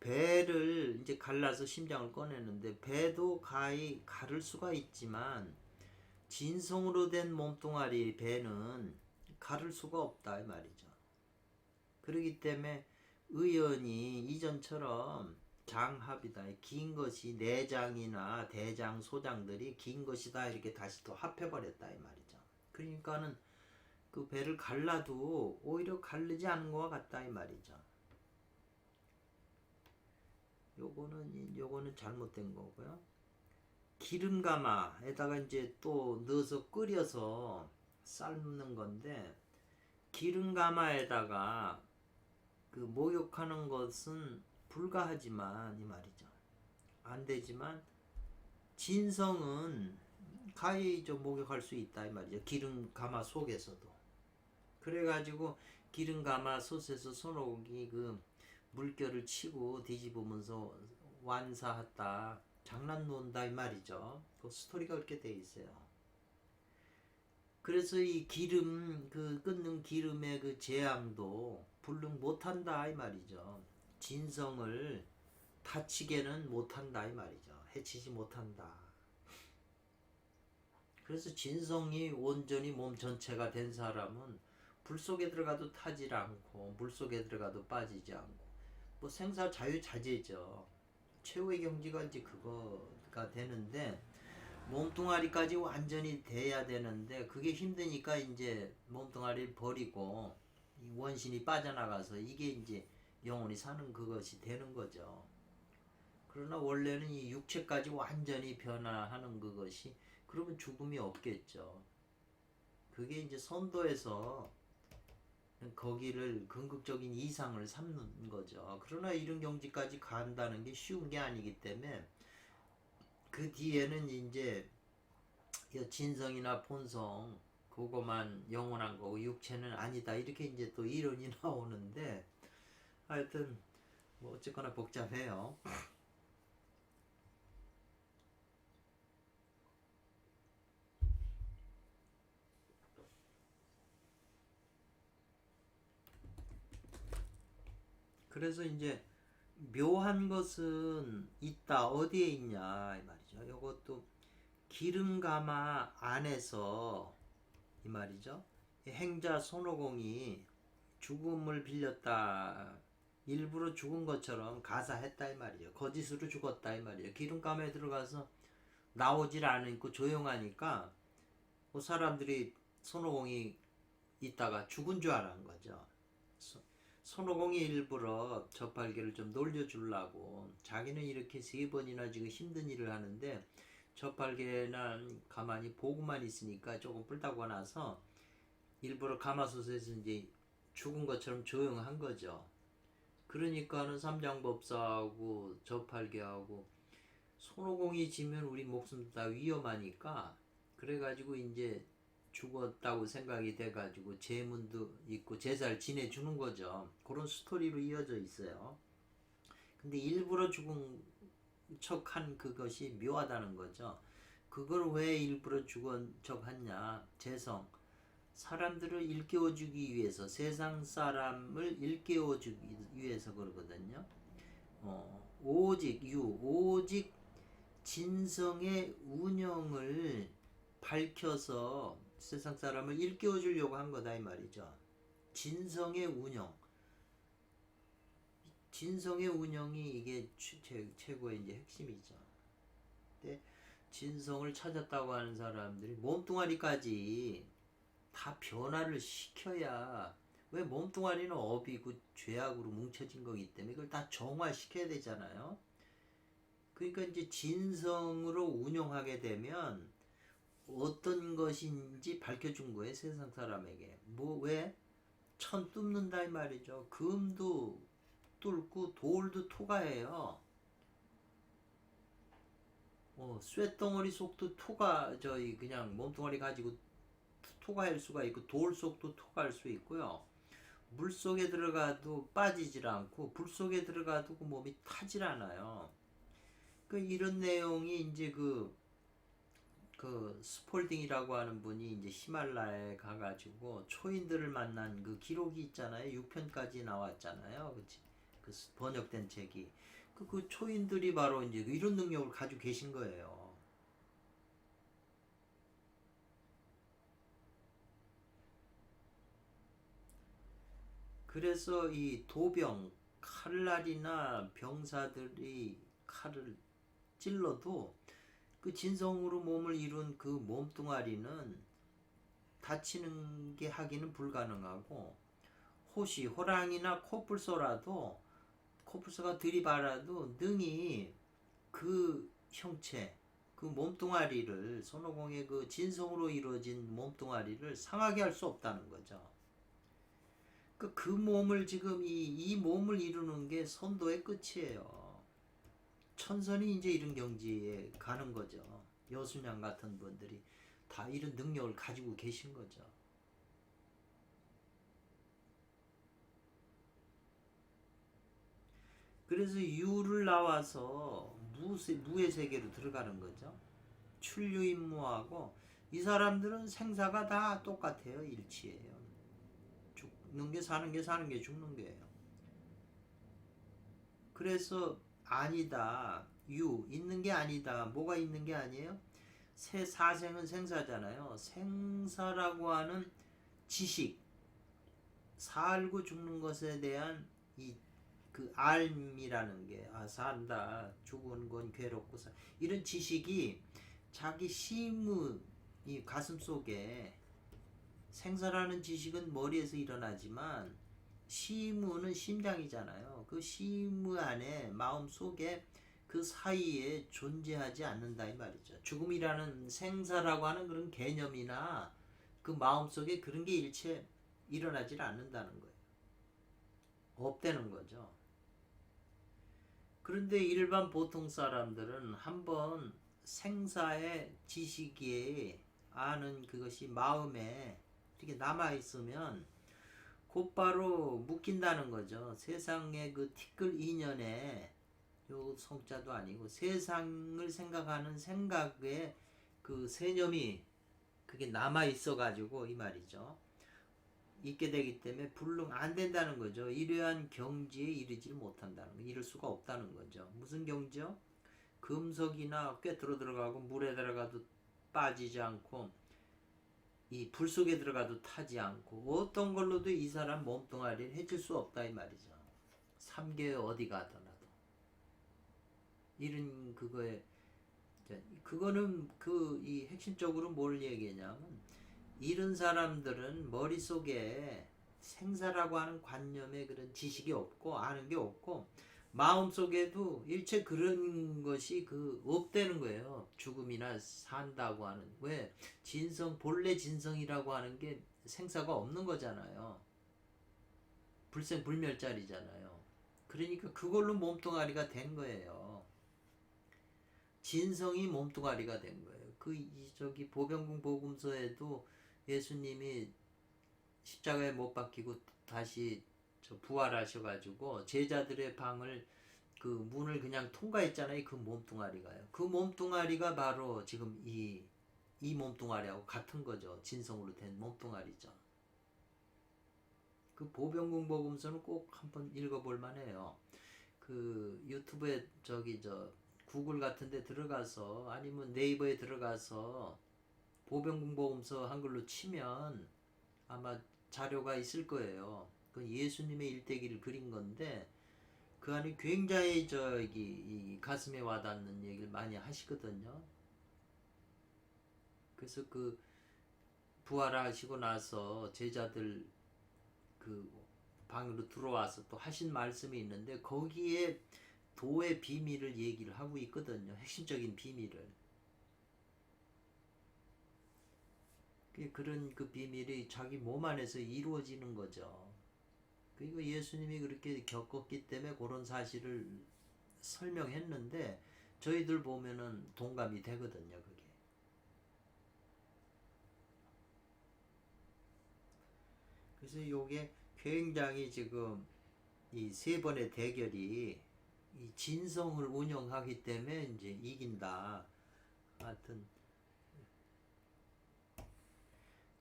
배를 이제 갈라서 심장을 꺼내는데 배도 가히 가를 수가 있지만 진성으로 된 몸뚱아리 배는 가를 수가 없다 이 말이죠. 그렇기 때문에 의연이 이전처럼 장합이다. 긴 것이 내장이나 대장, 소장들이 긴 것이다 이렇게 다시 또 합해버렸다 이 말이죠. 그러니까는 그 배를 갈라도 오히려 갈르지 않은 것과 같다 이 말이죠. 요거는 잘못된 거고요. 기름가마에다가 이제 또 넣어서 끓여서 삶는 건데 기름가마에다가 그 목욕하는 것은 불가하지만 이 말이죠. 안 되지만 진성은 가히 좀 목욕할 수 있다 이 말이죠. 기름가마 속에서도. 그래가지고 기름가마 솥에서 손오공이 그 물결을 치고 뒤집으면서 완사했다. 장난 논다 이 말이죠. 그 스토리가 그렇게 돼 있어요. 그래서 이 기름 그 끓는 기름의 그 재앙도 불능 못한다 이 말이죠. 진성을 다치게는 못한다 이 말이죠. 해치지 못한다. 그래서 진성이 온전히 몸 전체가 된 사람은 불 속에 들어가도 타질 않고 물 속에 들어가도 빠지지 않고 뭐 생사 자유자재죠. 최후의 경지가 이제 그거가 되는데 몸뚱아리까지 완전히 돼야 되는데 그게 힘드니까 이제 몸뚱아리를 버리고 원신이 빠져나가서 이게 이제 영혼이 사는 그것이 되는 거죠. 그러나 원래는 이 육체까지 완전히 변화하는 그것이 그러면 죽음이 없겠죠. 그게 이제 선도에서 거기를 궁극적인 이상을 삼는 거죠. 그러나 이런 경지까지 간다는 게 쉬운 게 아니기 때문에 그 뒤에는 이제 진성이나 본성 그거만 영원한 거고 육체는 아니다 이렇게 이제 또 이론이 나오는데 하여튼 뭐 어쨌거나 복잡해요. 그래서 이제 묘한 것은 있다 어디에 있냐 이 말이죠. 이것도 기름가마 안에서 이 말이죠. 행자 손오공이 죽음을 빌렸다. 일부러 죽은 것처럼 가사했다 이 말이죠. 거짓으로 죽었다 이 말이죠. 기름감에 들어가서 나오질 않고 조용하니까 그 사람들이 손오공이 있다가 죽은 줄 알은 거죠. 손오공이 일부러 저팔계를 좀 놀려주려고 자기는 이렇게 3번이나 지금 힘든 일을 하는데 저팔계는 가만히 보고만 있으니까 조금 뿔다고 나서 일부러 가마솥에서 이제 죽은 것처럼 조용한 거죠. 그러니까는 삼장법사하고 저팔계하고 손오공이 지면 우리 목숨도 다 위험하니까 그래가지고 이제 죽었다고 생각이 돼가지고 제문도 있고 제사를 지내주는 거죠. 그런 스토리로 이어져 있어요. 근데 일부러 죽은 척한 그것이 묘하다는 거죠. 그걸 왜 일부러 죽은 척했냐. 재성. 사람들을 일깨워주기 위해서 세상 사람을 일깨워주기 위해서 그러거든요. 오직 진성의 운영을 밝혀서 세상 사람을 일깨워주려고 한 거다 이 말이죠. 진성의 운영. 진성의 운영이 이게 최고의 이제 핵심이죠. 근데 진성을 찾았다고 하는 사람들이 몸뚱아리까지 다 변화를 시켜야 왜 몸뚱아리는 업이고 죄악으로 뭉쳐진 거기 때문에 이걸 다 정화시켜야 되잖아요. 그러니까 이제 진성으로 운영하게 되면 어떤 것인지 밝혀준 거예요. 세상 사람에게. 뭐 왜? 천 뚫는다 이 말이죠. 금도 뚫고 돌도 토가해요. 쇳덩어리 속도 토가 저희 그냥 몸뚱아리 가지고 토가할 수가 있고 돌 속도 토가할 수 있고요. 물 속에 들어가도 빠지질 않고 불 속에 들어가도 그 몸이 타질 않아요. 그 이런 내용이 이제 그 그 스폴딩이라고 하는 분이 이제 히말라야에 가가지고 초인들을 만난 그 기록이 있잖아요. 6편까지 나왔잖아요. 그치? 그 번역된 책이. 그 초인들이 바로 이제 이런 능력을 가지고 계신 거예요. 그래서 이 도병, 칼날이나 병사들이 칼을 찔러도 그 진성으로 몸을 이룬 그 몸뚱아리는 다치는 게 하기는 불가능하고, 호랑이나 코뿔소라도 코뿔소가 들이발아도 능히 그 형체, 그 몸뚱아리를, 손오공의 그 진성으로 이루어진 몸뚱아리를 상하게 할 수 없다는 거죠. 그 몸을 지금 이 몸을 이루는 게 선도의 끝이에요. 천선이 이제 이런 경지에 가는 거죠. 여순양 같은 분들이 다 이런 능력을 가지고 계신 거죠. 그래서 유를 나와서 무의 세계로 들어가는 거죠. 출유임무하고 이 사람들은 생사가 다 똑같아요. 일치예요. 죽는 게 사는 게 사는 게 죽는 게예요. 그래서 아니다. 있는 게 아니다. 뭐가 있는 게 아니에요? 사생은 생사잖아요. 생사라고 하는 지식, 살고 죽는 것에 대한 그 알미라는 게, 산다, 죽은 건 괴롭고 이런 지식이 자기 심의 이 가슴 속에, 생사라는 지식은 머리에서 일어나지만 심의는 심장이잖아요. 그 심의 안에 마음 속에 그 사이에 존재하지 않는다 이 말이죠. 죽음이라는 생사라고 하는 그런 개념이나 그 마음 속에 그런 게 일체 일어나질 않는다는 거예요. 없다는 거죠. 그런데 일반 보통 사람들은 한번 생사의 지식이 아는 그것이 마음에 이렇게 남아있으면 곧바로 묶인다는 거죠. 세상의 그 티끌 인연에, 요 성자도 아니고 세상을 생각하는 생각에 그 세념이 그게 남아있어 가지고 이 말이죠. 있게 되기 때문에 불능 안 된다는 거죠. 이러한 경지에 이르지 못한다는 거, 이럴 수가 없다는 거죠. 무슨 경지요? 금속이나 꿰뚫어 들어가고 물에 들어가도 빠지지 않고 이 불 속에 들어가도 타지 않고 어떤 걸로도 이 사람 몸뚱아리를 해줄 수 없다 이 말이죠. 삼계 어디 가더라도 이런 그거에, 그거는 이 핵심적으로 뭘 얘기하냐면, 이런 사람들은 머릿속에 생사라고 하는 관념의 그런 지식이 없고 아는 게 없고 마음속에도 일체 그런 것이 없다는 거예요. 죽음이나 산다고 하는. 왜? 본래 진성이라고 하는 게 생사가 없는 거잖아요. 불생불멸자리잖아요. 그러니까 그걸로 몸뚱아리가 된 거예요. 진성이 몸뚱아리가 된 거예요. 저기 보병궁 복음서에도 예수님이 십자가에 못 박히고 다시 부활하셔가지고 제자들의 방을 그 문을 그냥 통과했잖아요. 그 몸뚱아리가요. 그 몸뚱아리가 바로 지금 이 몸뚱아리하고 같은 거죠. 진성으로 된 몸뚱아리죠. 그 보병궁 복음서는 꼭 한번 읽어볼 만해요. 그 유튜브에 구글 같은 데 들어가서 아니면 네이버에 들어가서 보병궁 복음서 한글로 치면 아마 자료가 있을 거예요. 그 예수님의 일대기를 그린 건데 그 안에 굉장히 이 가슴에 와닿는 얘기를 많이 하시거든요. 그래서 그 부활하시고 나서 제자들 그 방으로 들어와서 또 하신 말씀이 있는데 거기에 도의 비밀을 얘기를 하고 있거든요. 핵심적인 비밀을. 그런 그 비밀이 자기 몸 안에서 이루어지는 거죠. 그리고 예수님이 그렇게 겪었기 때문에 그런 사실을 설명했는데 저희들 보면은 동감이 되거든요. 그게. 그래서 요게 굉장히 지금 이 세 번의 대결이 이 진성을 운영하기 때문에 이제 이긴다. 하여튼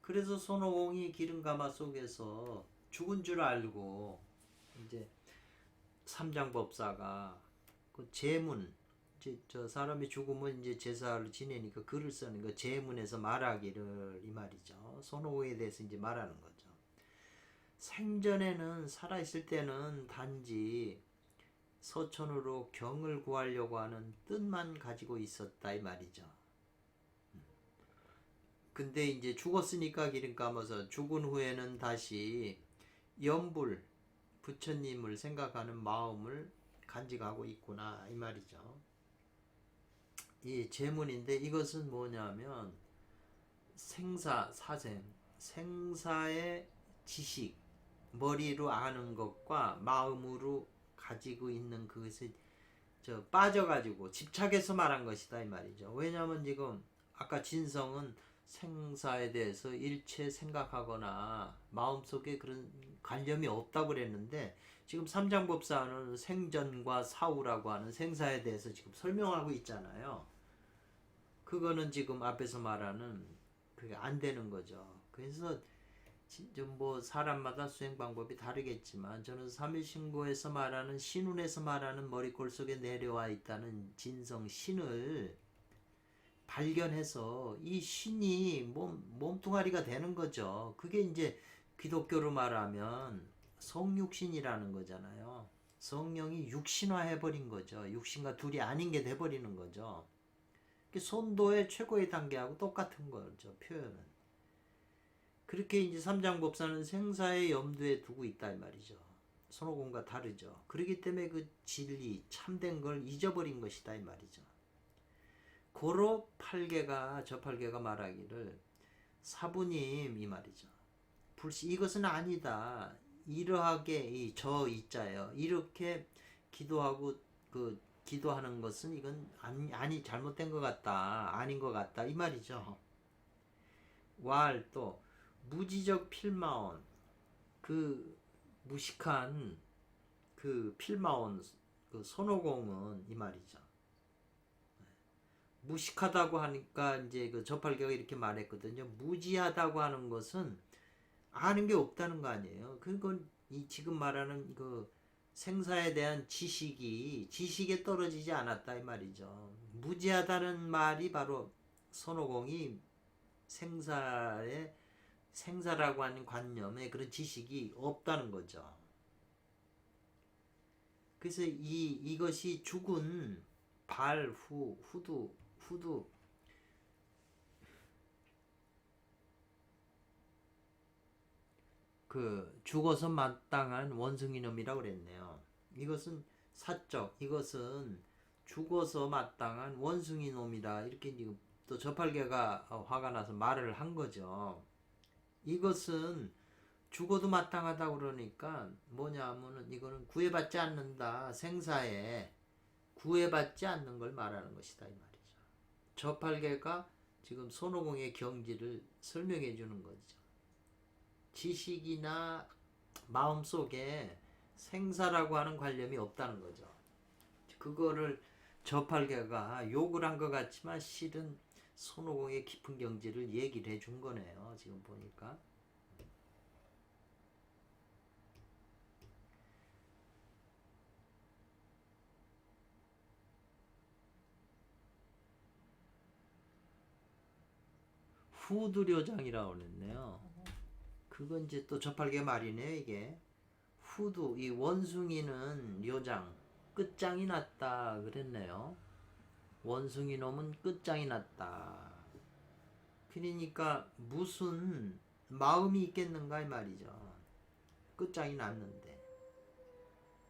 그래서 손오공이 기름가마 속에서 죽은 줄 알고 이제 삼장법사가 그 제문, 이제 저 사람이 죽으면 이제 제사를 지내니까 글을 쓰는 거 제문에서 말하기를 이 말이죠. 손오공에 대해서 이제 말하는 거죠. 생전에는 살아있을 때는 단지 서천으로 경을 구하려고 하는 뜻만 가지고 있었다 이 말이죠. 근데 이제 죽었으니까 기름 감아서 죽은 후에는 다시 염불 부처님을 생각하는 마음을 간직하고 있구나 이 말이죠. 이 제문인데 이것은 뭐냐면 생사 사생 생사의 지식 머리로 아는 것과 마음으로 가지고 있는 그것을 빠져가지고 집착해서 말한 것이다 이 말이죠. 왜냐하면 지금 아까 진성은 생사에 대해서 일체 생각하거나 마음속에 그런 관념이 없다고 그랬는데 지금 삼장법사는 생전과 사후라고 하는 생사에 대해서 지금 설명하고 있잖아요. 그거는 지금 앞에서 말하는 그게 안 되는 거죠. 그래서 뭐 사람마다 수행 방법이 다르겠지만 저는 삼일신고에서 말하는 신운에서 말하는 머리골 속에 내려와 있다는 진성 신을 발견해서 이 신이 몸뚱아리가 되는 거죠. 그게 이제 기독교로 말하면 성육신이라는 거잖아요. 성령이 육신화해버린 거죠. 육신과 둘이 아닌 게 돼버리는 거죠. 손도의 최고의 단계하고 똑같은 거죠. 표현은. 그렇게 이제 삼장법사는 생사의 염두에 두고 있다 이 말이죠. 손오공과 다르죠. 그렇기 때문에 그 진리 참된 걸 잊어버린 것이다 이 말이죠. 고로 저 팔계가 말하기를 사부님 이 말이죠. 불시 이것은 아니다. 이러하게 저 있자요. 이렇게 기도하고 기도하는 것은 이건 아니 잘못된 것 같다. 아닌 것 같다 이 말이죠. 왈 또 무지적 필마온 그 무식한 그 필마온 그 손오공은 이 말이죠. 무식하다고 하니까 이제 그 저팔계가 이렇게 말했거든요. 무지하다고 하는 것은 아는 게 없다는 거 아니에요. 그건 이 지금 말하는 그 생사에 대한 지식에 떨어지지 않았다 이 말이죠. 무지하다는 말이 바로 손오공이 생사라고 하는 관념에 그런 지식이 없다는 거죠. 그래서 이것이 죽은 후두 그 죽어서 마땅한 원숭이놈이라고 그랬네요. 이것은 사적, 이것은 죽어서 마땅한 원숭이놈이다. 이렇게 지금 또 저팔계가 화가 나서 말을 한 거죠. 이것은 죽어도 마땅하다 그러니까 뭐냐 하면은 이거는 구애받지 않는다. 생사에 구애받지 않는 걸 말하는 것이다 이 말이죠. 저팔계가 지금 손오공의 경지를 설명해 주는 거죠. 지식이나 마음속에 생사라고 하는 관념이 없다는 거죠. 그거를 저팔계가 욕을 한 것 같지만 실은 손오공의 깊은 경지를 얘기를 해준 거네요. 지금 보니까. 후두료장이라고 그랬네요. 그건 이제 또 저팔계 말이네 이게. 후두 이 원숭이는 료장 끝장이 났다 그랬네요. 원숭이 놈은 끝장이 났다. 그러니까 무슨 마음이 있겠는가 이 말이죠. 끝장이 났는데.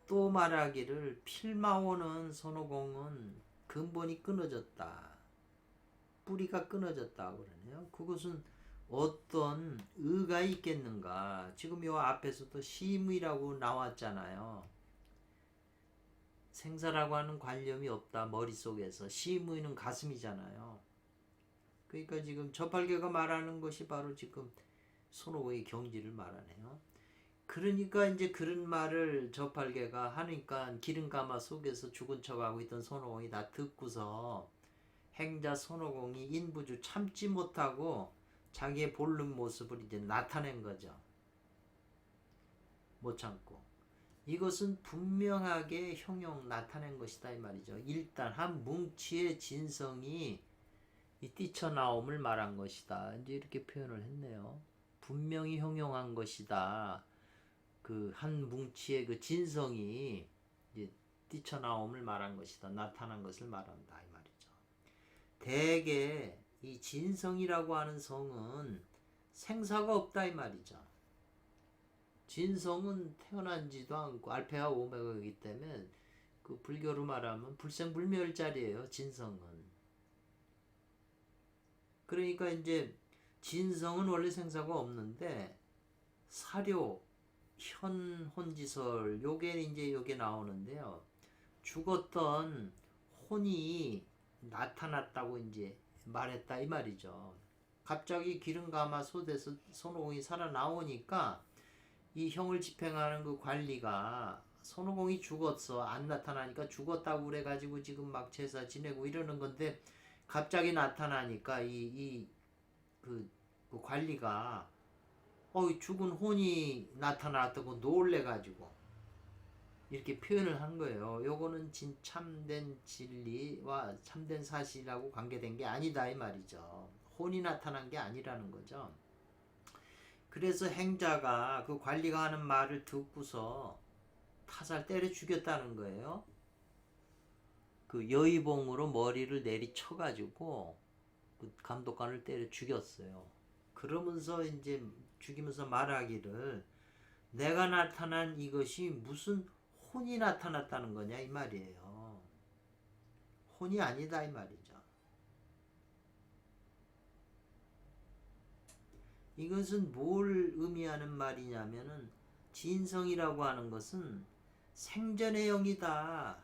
또 말하기를 필마오는 손오공은 근본이 끊어졌다. 뿌리가 끊어졌다 그러네요. 그것은 어떤 의가 있겠는가. 지금 요 앞에서도 심의라고 나왔잖아요. 생사라고 하는 관념이 없다. 머릿속에서. 심의는 가슴이잖아요. 그러니까 지금 저팔계가 말하는 것이 바로 지금 손오공의 경지를 말하네요. 그러니까 이제 그런 말을 저팔계가 하니까 기름가마 속에서 죽은 척하고 있던 손오공이 다 듣고서 행자 손오공이 인부주 참지 못하고 자기의 본른 모습을 이제 나타낸 거죠. 못 참고. 이것은 분명하게 형용 나타낸 것이다 이 말이죠. 일단 한 뭉치의 진성이 이 뛰쳐나옴을 말한 것이다. 이제 이렇게 표현을 했네요. 분명히 형용한 것이다. 그 한 뭉치의 그 진성이 이제 뛰쳐나옴을 말한 것이다. 나타난 것을 말한다 이 말이죠. 대개 이 진성이라고 하는 성은 생사가 없다 이 말이죠. 진성은 태어난지도 않고 알파와 오메가이기 때문에 그 불교로 말하면 불생불멸자리예요. 진성은. 그러니까 이제 진성은 원래 생사가 없는데 사료, 현, 혼지설 요게 이제 요게 나오는데요. 죽었던 혼이 나타났다고 이제 말했다 이 말이죠. 갑자기 기름가마솥에서 손오공이 살아나오니까 이 형을 집행하는 그 관리가 손오공이 죽었어 안 나타나니까 죽었다고 그래가지고 지금 막 제사 지내고 이러는 건데 갑자기 나타나니까 그 관리가 죽은 혼이 나타났다고 놀래가지고 이렇게 표현을 한 거예요. 요거는 참된 진리와 참된 사실이라고 관계된 게 아니다 이 말이죠. 혼이 나타난 게 아니라는 거죠. 그래서 행자가 그 관리가 하는 말을 듣고서 타살 때려 죽였다는 거예요. 그 여의봉으로 머리를 내리쳐가지고 그 감독관을 때려 죽였어요. 그러면서 이제 죽이면서 말하기를 내가 나타난 이것이 무슨 혼이 나타났다는 거냐 이 말이에요. 혼이 아니다 이 말이죠. 이것은 뭘 의미하는 말이냐면은 진성이라고 하는 것은 생전의 영이다.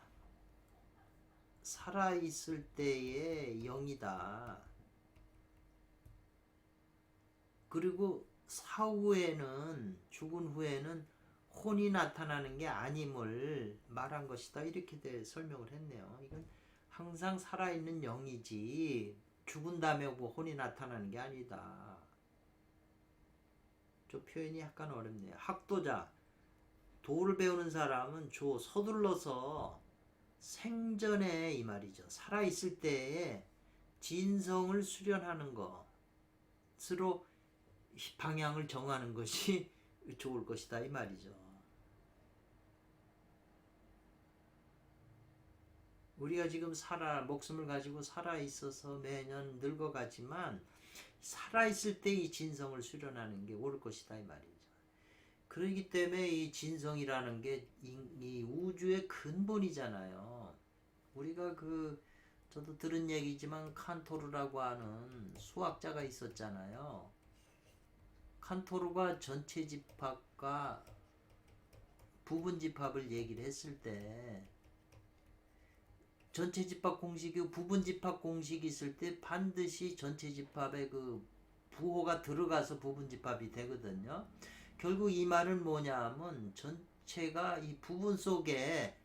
살아있을 때의 영이다. 그리고 사후에는 죽은 후에는 혼이 나타나는 게 아님을 말한 것이다. 이렇게 설명을 했네요. 이건 항상 살아있는 영이지 죽은 다음에 뭐 혼이 나타나는 게 아니다. 저 표현이 약간 어렵네요. 학도자, 도를 배우는 사람은 서둘러서 생전에 이 말이죠. 살아있을 때에 진성을 수련하는 것으로 방향을 정하는 것이 좋을 것이다 이 말이죠. 우리가 지금 목숨을 가지고 살아있어서 매년 늙어가지만 살아있을 때 이 진성을 수련하는 게 옳을 것이다 이 말이죠. 그렇기 때문에 이 진성이라는 게 이 우주의 근본이잖아요. 우리가 저도 들은 얘기지만 칸토르라고 하는 수학자가 있었잖아요. 칸토르가 전체 집합과 부분 집합을 얘기를 했을 때 전체 집합 공식이 부분 집합 공식이 있을 때 반드시 전체 집합에 그 부호가 들어가서 부분 집합이 되거든요. 결국 이 말은 뭐냐면 전체가 이 부분 속에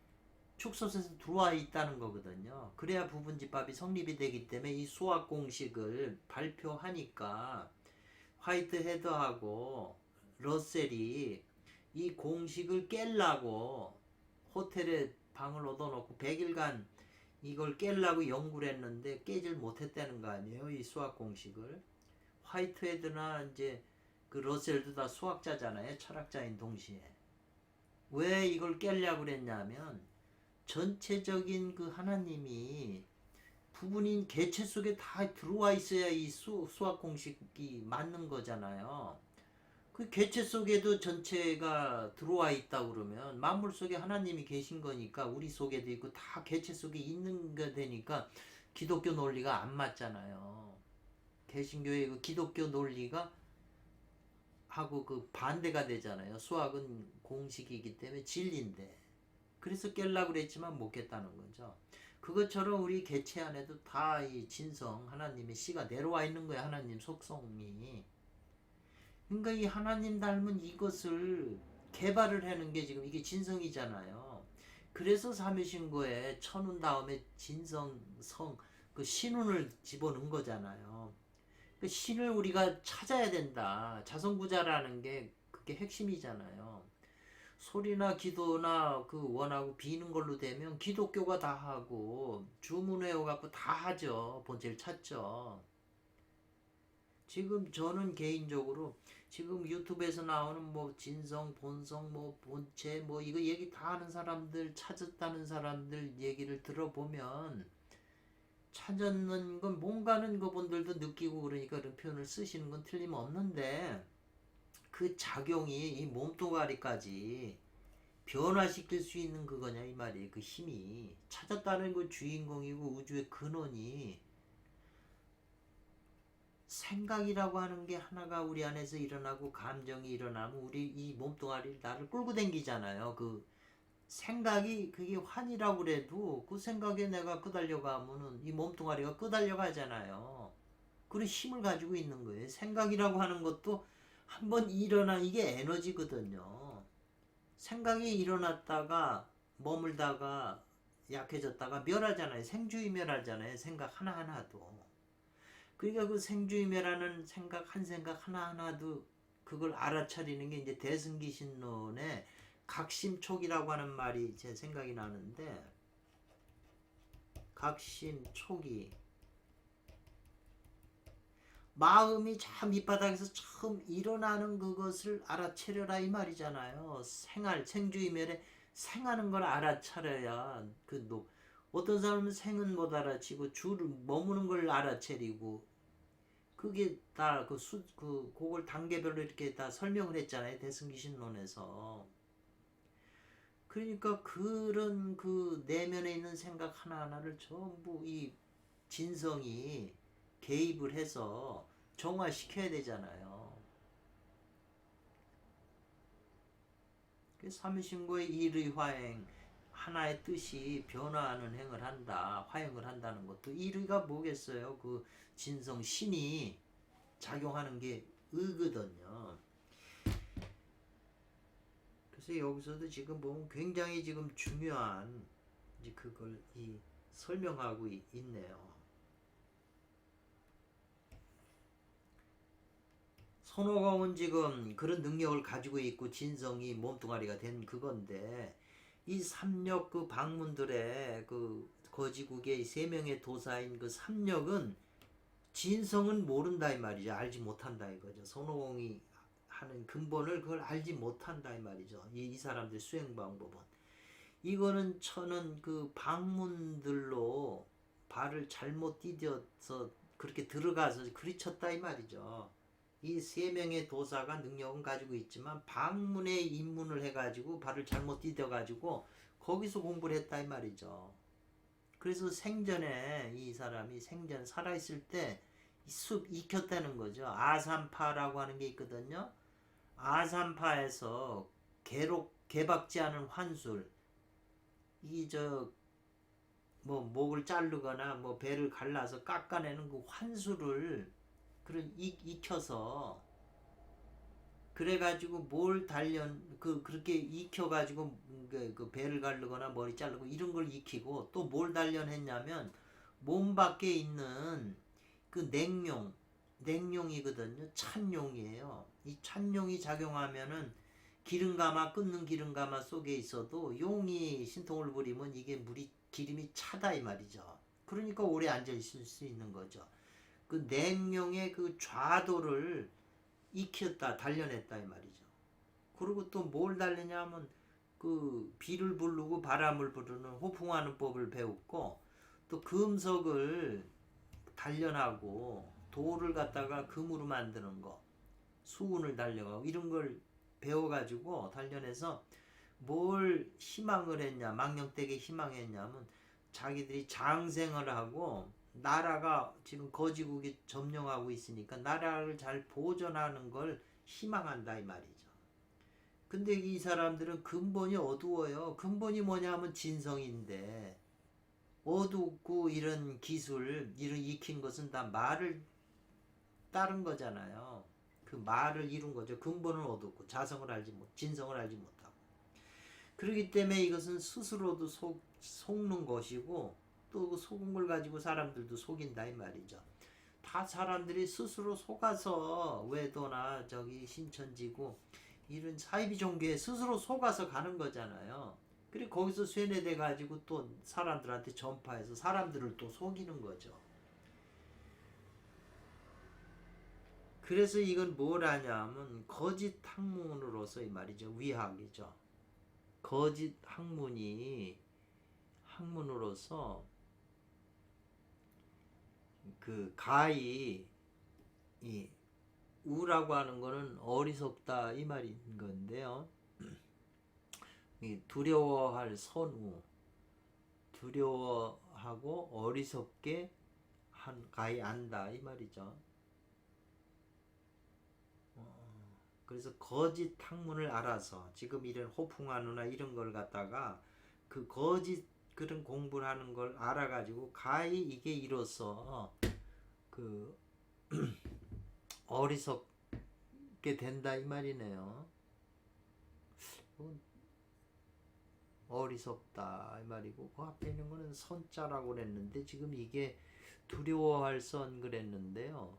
축소해서 들어와 있다는 거거든요. 그래야 부분 집합이 성립이 되기 때문에 이 수학 공식을 발표하니까 화이트헤드하고 러셀이 이 공식을 깨려고 호텔에 방을 얻어놓고 100일간 이걸 깨려고 연구를 했는데 깨질 못했다는 거 아니에요. 이 수학 공식을. 화이트헤드나 이제 그 러셀도 다 수학자잖아요. 철학자인 동시에. 왜 이걸 깨려고 그랬냐면 전체적인 그 하나님이 부분인 개체 속에 다 들어와 있어야 이 수학 공식이 맞는 거잖아요. 그 개체 속에도 전체가 들어와 있다 그러면 만물 속에 하나님이 계신 거니까 우리 속에도 있고 다 개체 속에 있는 거 되니까 기독교 논리가 안 맞잖아요. 개신교의 그 기독교 논리가 하고 그 반대가 되잖아요. 수학은 공식이기 때문에 진리인데. 그래서 깰라고 그랬지만 못 깼다는 거죠. 그것처럼 우리 개체 안에도 다 이 진성 하나님의 씨가 내려와 있는 거예요. 하나님 속성이. 그러니까 이 하나님 닮은 이것을 개발을 하는 게 지금 이게 진성이잖아요. 그래서 삼위신고에 천운 다음에 진성 성 그 신운을 집어넣은 거잖아요. 그 신을 우리가 찾아야 된다. 자성부자라는 게 그게 핵심이잖아요. 소리나 기도나 그 원하고 비는 걸로 되면 기독교가 다 하고 주문해오 갖고 다 하죠. 본질 찾죠. 지금 저는 개인적으로 지금 유튜브에서 나오는 뭐 진성, 본성, 뭐 본체, 뭐 이거 얘기 다 하는 사람들, 찾았다는 사람들 얘기를 들어보면 찾았는 건 뭔가는 그분들도 느끼고 그러니까 그런 표현을 쓰시는 건 틀림없는데 그 작용이 이 몸뚱아리까지 변화시킬 수 있는 그거냐 이 말이에요. 그 힘이 찾았다는 그 주인공이고 우주의 근원이 생각이라고 하는 게 하나가 우리 안에서 일어나고 감정이 일어나면 우리 이 몸뚱아리 나를 끌고 댕기잖아요. 그 생각이 그게 환이라고 그래도 그 생각에 내가 끄달려가면은 이 몸뚱아리가 끄달려가잖아요. 그런 힘을 가지고 있는 거예요. 생각이라고 하는 것도 한번 일어나 이게 에너지거든요. 생각이 일어났다가 머물다가 약해졌다가 멸하잖아요. 생주의멸하잖아요. 생각 하나하나도. 그러니까 그 생주의멸하는 생각 하나하나도 그걸 알아차리는 게 이제 대승기신론의 각심촉이라고 하는 말이 제 생각이 나는데 각심촉이 마음이 참 밑바닥에서 처음 일어나는 그것을 알아차려라 이 말이잖아요. 생주의멸에 생하는 걸 알아차려야 어떤 사람은 생은 못 알아채고 주를 머무는 걸 알아차리고 그게 다 그걸 단계별로 이렇게 다 설명을 했잖아요. 대승기신론에서. 그러니까 그런 그 내면에 있는 생각 하나하나를 전부 이 진성이 개입을 해서 정화시켜야 되잖아요. 삼신고의 일의 화행 하나의 뜻이 변화하는 행을 한다. 화행을 한다는 것도 일의가 뭐겠어요? 그 진성 신이 작용하는 게 의거든요. 그래서 여기서도 지금 보면 굉장히 지금 중요한 이제 그걸 설명하고 있네요. 손오공은 지금 그런 능력을 가지고 있고 진성이 몸뚱아리가 된 그건데 이 삼력 그 방문들의 그 거지국의 세 명의 도사인 그 삼력은 진성은 모른다 이 말이죠. 알지 못한다 이거죠. 손오공이 하는 근본을 그걸 알지 못한다 이 말이죠. 이 사람들 수행 방법은 이거는 저는 그 방문들로 발을 잘못 디뎌서 그렇게 들어가서 그리쳤다 이 말이죠. 이 세 명의 도사가 능력은 가지고 있지만 방문에 입문을 해가지고 발을 잘못 디뎌가지고 거기서 공부를 했다 이 말이죠. 그래서 생전에 이 사람이 생전 살아있을 때 숲 익혔다는 거죠. 아산파라고 하는 게 있거든요. 아산파에서 개박지 않은 환술 뭐 목을 자르거나 뭐 배를 갈라서 깎아내는 그 환술을 그런 익혀서 그래가지고 그렇게 익혀가지고 그 배를 가르거나 머리 자르고 이런 걸 익히고 또 뭘 단련했냐면 몸 밖에 있는 그 냉용이거든요. 찬용이에요. 이 찬용이 작용하면은 끊는 기름가마 속에 있어도 용이 신통을 부리면 이게 기름이 차다 이 말이죠. 그러니까 오래 앉아 있을 수 있는 거죠. 그 냉용의 그 좌도를 익혔다, 단련했다 이 말이죠. 그리고 또 뭘 단련하면 그 비를 부르고 바람을 부르는 호풍하는 법을 배웠고 또 금속을 단련하고 돌을 갖다가 금으로 만드는 거, 수은을 단련하고 이런 걸 배워가지고 단련해서 뭘 희망을 했냐, 망령되게 희망했냐면 자기들이 장생을 하고 나라가 지금 거지국이 점령하고 있으니까 나라를 잘 보존하는 걸 희망한다 이 말이죠. 근데 이 사람들은 근본이 어두워요. 근본이 뭐냐 하면 진성인데 어둡고 이런 기술, 이런 익힌 것은 다 말을 따른 거잖아요. 그 말을 이룬 거죠. 근본은 어둡고 진성을 알지 못하고. 그렇기 때문에 이것은 스스로도 속는 것이고 또 그 속은 걸 가지고 사람들도 속인다 이 말이죠. 다 사람들이 스스로 속아서 외도나 저기 신천지고 이런 사이비 종교에 스스로 속아서 가는 거잖아요. 그리고 거기서 쇠뇌돼 가지고 또 사람들한테 전파해서 사람들을 또 속이는 거죠. 그래서 이건 뭘 하냐면 거짓 학문으로서 이 말이죠. 위학이죠. 거짓 학문으로서 그 가히 이 우라고 하는 거는 어리석다 이 말인 건데요. 이 두려워할 선우, 두려워하고 어리석게 가히 안다 이 말이죠. 그래서 거짓 학문을 알아서 지금 이런 호풍한우나 이런 걸 갖다가 그 거짓 그런 공부를 하는 걸 알아가지고 가히 이게 이로써 그 어리석게 된다 이 말이네요. 어리석다 이 말이고 그 앞에 있는 거는 선자라고 그랬는데 지금 이게 두려워할 선 그랬는데요.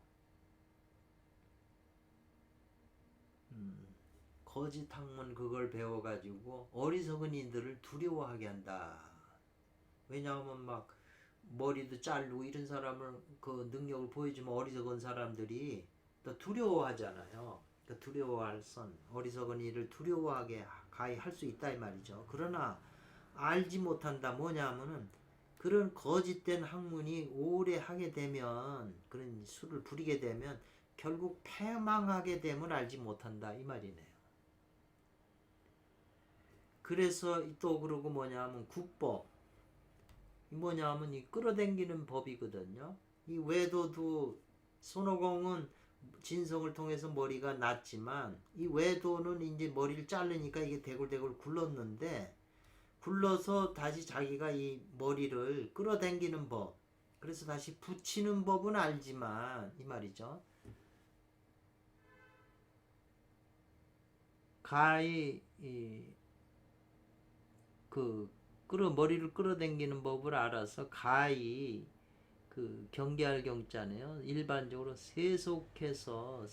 거짓 학문 그걸 배워가지고 어리석은 이들을 두려워하게 한다. 왜냐하면 막 머리도 자르고 이런 사람을 그 능력을 보여주면 어리석은 사람들이 또 두려워하잖아요. 그 두려워할 선, 어리석은 이를 두려워하게 가히 할 수 있다 이 말이죠. 그러나 알지 못한다 뭐냐면은 그런 거짓된 학문이 오래 하게 되면 그런 수를 부리게 되면 결국 패망하게 됨을 알지 못한다 이 말이네요. 그래서 또 그러고 뭐냐면 국법 뭐냐면 이 끌어당기는 법이거든요. 이 외도도 손오공은 진성을 통해서 머리가 났지만 이 외도는 이제 머리를 자르니까 이게 대굴대굴 굴렀는데 굴러서 다시 자기가 이 머리를 끌어당기는 법 그래서 다시 붙이는 법은 알지만 이 말이죠. 가히 그 머리를 끌어당기는 법을 알아서 가히 그 경계할 경자네요. 일반적으로 세속해서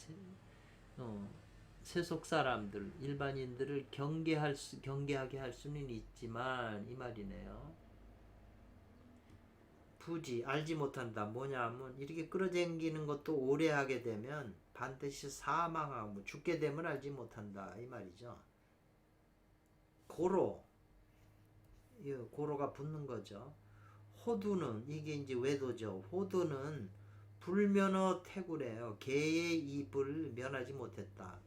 세속 사람들 일반인들을 경계하게 할 수는 있지만 이 말이네요. 부지 알지 못한다 뭐냐면 이렇게 끌어당기는 것도 오래 하게 되면 반드시 사망하고 죽게 되면 알지 못한다 이 말이죠. 고로가 붙는 거죠. 호두는 이게 이제 외도죠. 호두는 불면허 태구래요. 개의 입을 면하지 못했다.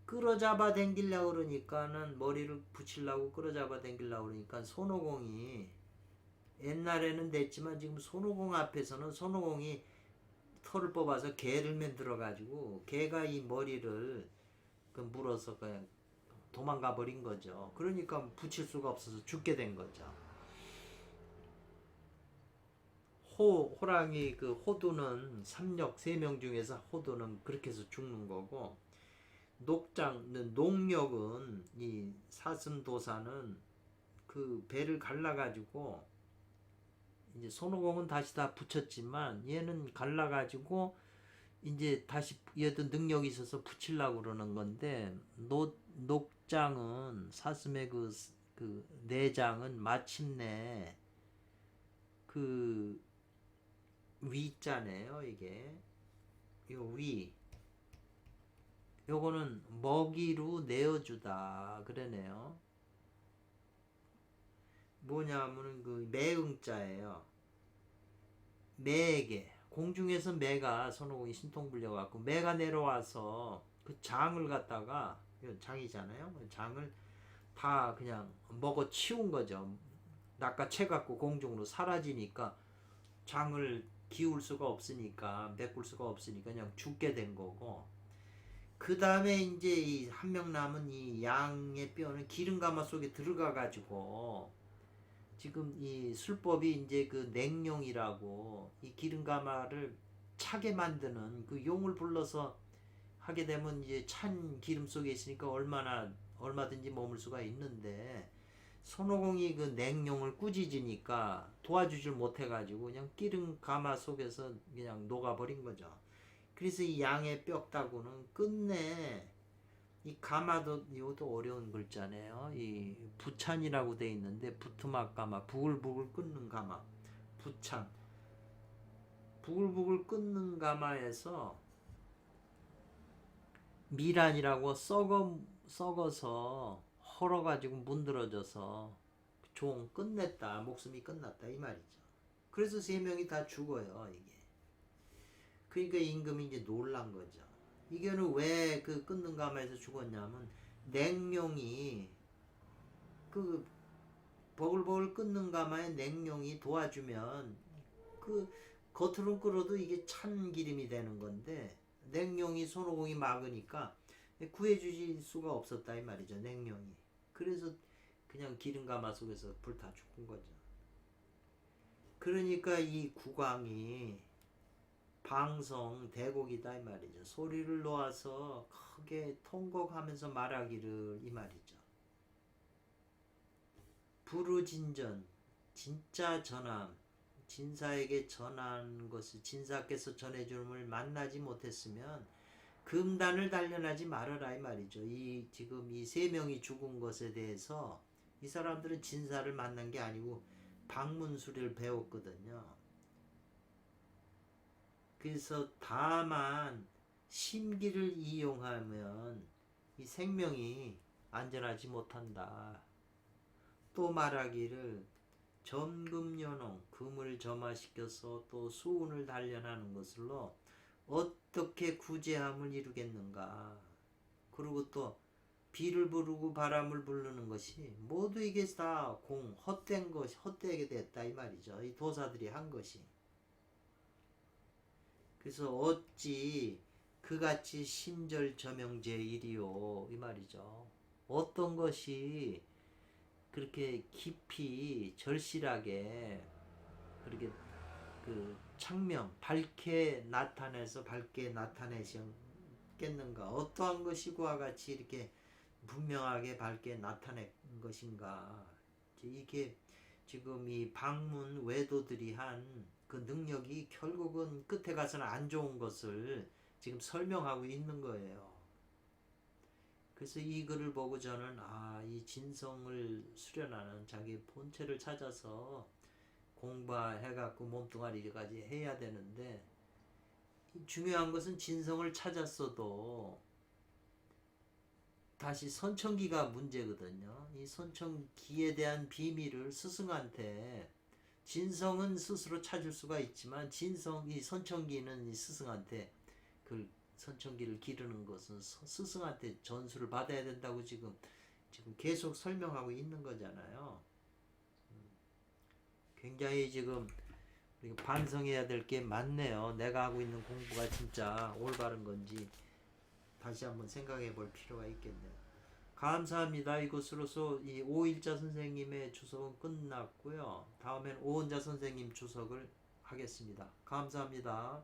끌어잡아 당기려고 그러니까는 머리를 붙이려고 끌어잡아 당기려고 그러니까 손오공이 옛날에는 됐지만 지금 손오공 앞에서는 손오공이 털을 뽑아서 개를 만들어 가지고 개가 이 머리를 물어서 그냥 도망가 버린 거죠. 그러니까 붙일 수가 없어서 죽게 된 거죠. 호랑이 그 호두는 삼력 3명 중에서 호두는 그렇게 해서 죽는 거고 녹력은 이 사슴도사는 그 배를 갈라가지고 이제 손오공은 다시 다 붙였지만 얘는 갈라가지고 이제 다시 얘도 능력이 있어서 붙이려고 그러는 건데 녹장은 사슴의 그 내장은 마침내 그 위자네요. 이게 요 위 요거는 먹이로 내어주다 그러네요. 뭐냐면은 그 매응자예요. 매에게 공중에서 매가 손오공이 신통 불려갖고 매가 내려와서 그 장을 갖다가 장이잖아요. 장을 다 그냥 먹어 치운 거죠. 낚아채갖고 공중으로 사라지니까 장을 기울 수가 없으니까 메꿀 수가 없으니까 그냥 죽게 된 거고 그 다음에 이제 이 한 명 남은 이 양의 뼈는 기름가마 속에 들어가 가지고 지금 이 술법이 이제 그 냉용이라고 이 기름가마를 차게 만드는 그 용을 불러서 하게 되면 이제 찬 기름 속에 있으니까 얼마든지 머물 수가 있는데 손오공이 그 냉룡을 꾸짖으니까 도와주질 못해가지고 그냥 기름 가마 속에서 그냥 녹아버린 거죠. 그래서 이 양의 뼈다구는 끝내 이 가마도 이것도 어려운 글자네요. 이 부찬이라고 돼 있는데 부투막 가마, 부글부글 끓는 가마, 부찬. 부글부글 끓는 가마에서 미란이라고 썩어서 헐어가지고 문드러져서 종 끝냈다, 목숨이 끝났다 이 말이죠. 그래서 세 명이 다 죽어요 이게. 그러니까 임금이 이제 놀란 거죠. 이거는 왜 그 끊는 가마에서 죽었냐면 냉룡이 그 버글버글 끓는 가마에 냉룡이 도와주면 그 겉으로는 끓어도 이게 찬 기름이 되는 건데 냉룡이 손오공이 막으니까 구해주실 수가 없었다 이 말이죠. 냉룡이. 그래서 그냥 기름 가마 속에서 불타 죽은 거죠. 그러니까 이 국왕이 방성 대곡이다 이 말이죠. 소리를 놓아서 크게 통곡하면서 말하기를 이 말이죠. 부르진전 진짜 전함 진사에게 전한 것을 진사께서 전해주음을 만나지 못했으면 금단을 단련하지 말아라 이 말이죠. 이 지금 이 세 명이 죽은 것에 대해서 이 사람들은 진사를 만난 게 아니고 방문수리를 배웠거든요. 그래서 다만 심기를 이용하면 이 생명이 안전하지 못한다. 또 말하기를 점금연홍 금을 점화시켜서 또 수운을 단련하는 것으로 어떻게 구제함을 이루겠는가. 그리고 또 비를 부르고 바람을 부르는 것이 모두 이게 다 헛된 것이 헛되게 됐다 이 말이죠. 이 도사들이 한 것이. 그래서 어찌 그같이 심절저명제일이요 이 말이죠. 어떤 것이 그렇게 깊이 절실하게 그렇게 그 창명 밝게 나타내서 밝게 나타내셨겠는가. 어떠한 것이 그와 같이 이렇게 분명하게 밝게 나타낸 것인가. 이게 지금 이 방문 외도들이 한 그 능력이 결국은 끝에 가서는 안 좋은 것을 지금 설명하고 있는 거예요. 그래서 이 글을 보고 저는 이 진성을 수련하는 자기 본체를 찾아서 공부해갖고 몸뚱아리까지 해야 되는데 중요한 것은 진성을 찾았어도 다시 선천기가 문제거든요. 이 선천기에 대한 비밀을 스승한테 진성은 스스로 찾을 수가 있지만 이 선천기는 이 스승한테 그 선천기를 기르는 것은 스승한테 전수를 받아야 된다고 지금 계속 설명하고 있는 거잖아요. 굉장히 지금 반성해야 될 게 많네요. 내가 하고 있는 공부가 진짜 올바른 건지 다시 한번 생각해 볼 필요가 있겠네요. 감사합니다. 이것으로서 이 오일자 선생님의 주석은 끝났고요. 다음엔 오은자 선생님 주석을 하겠습니다. 감사합니다.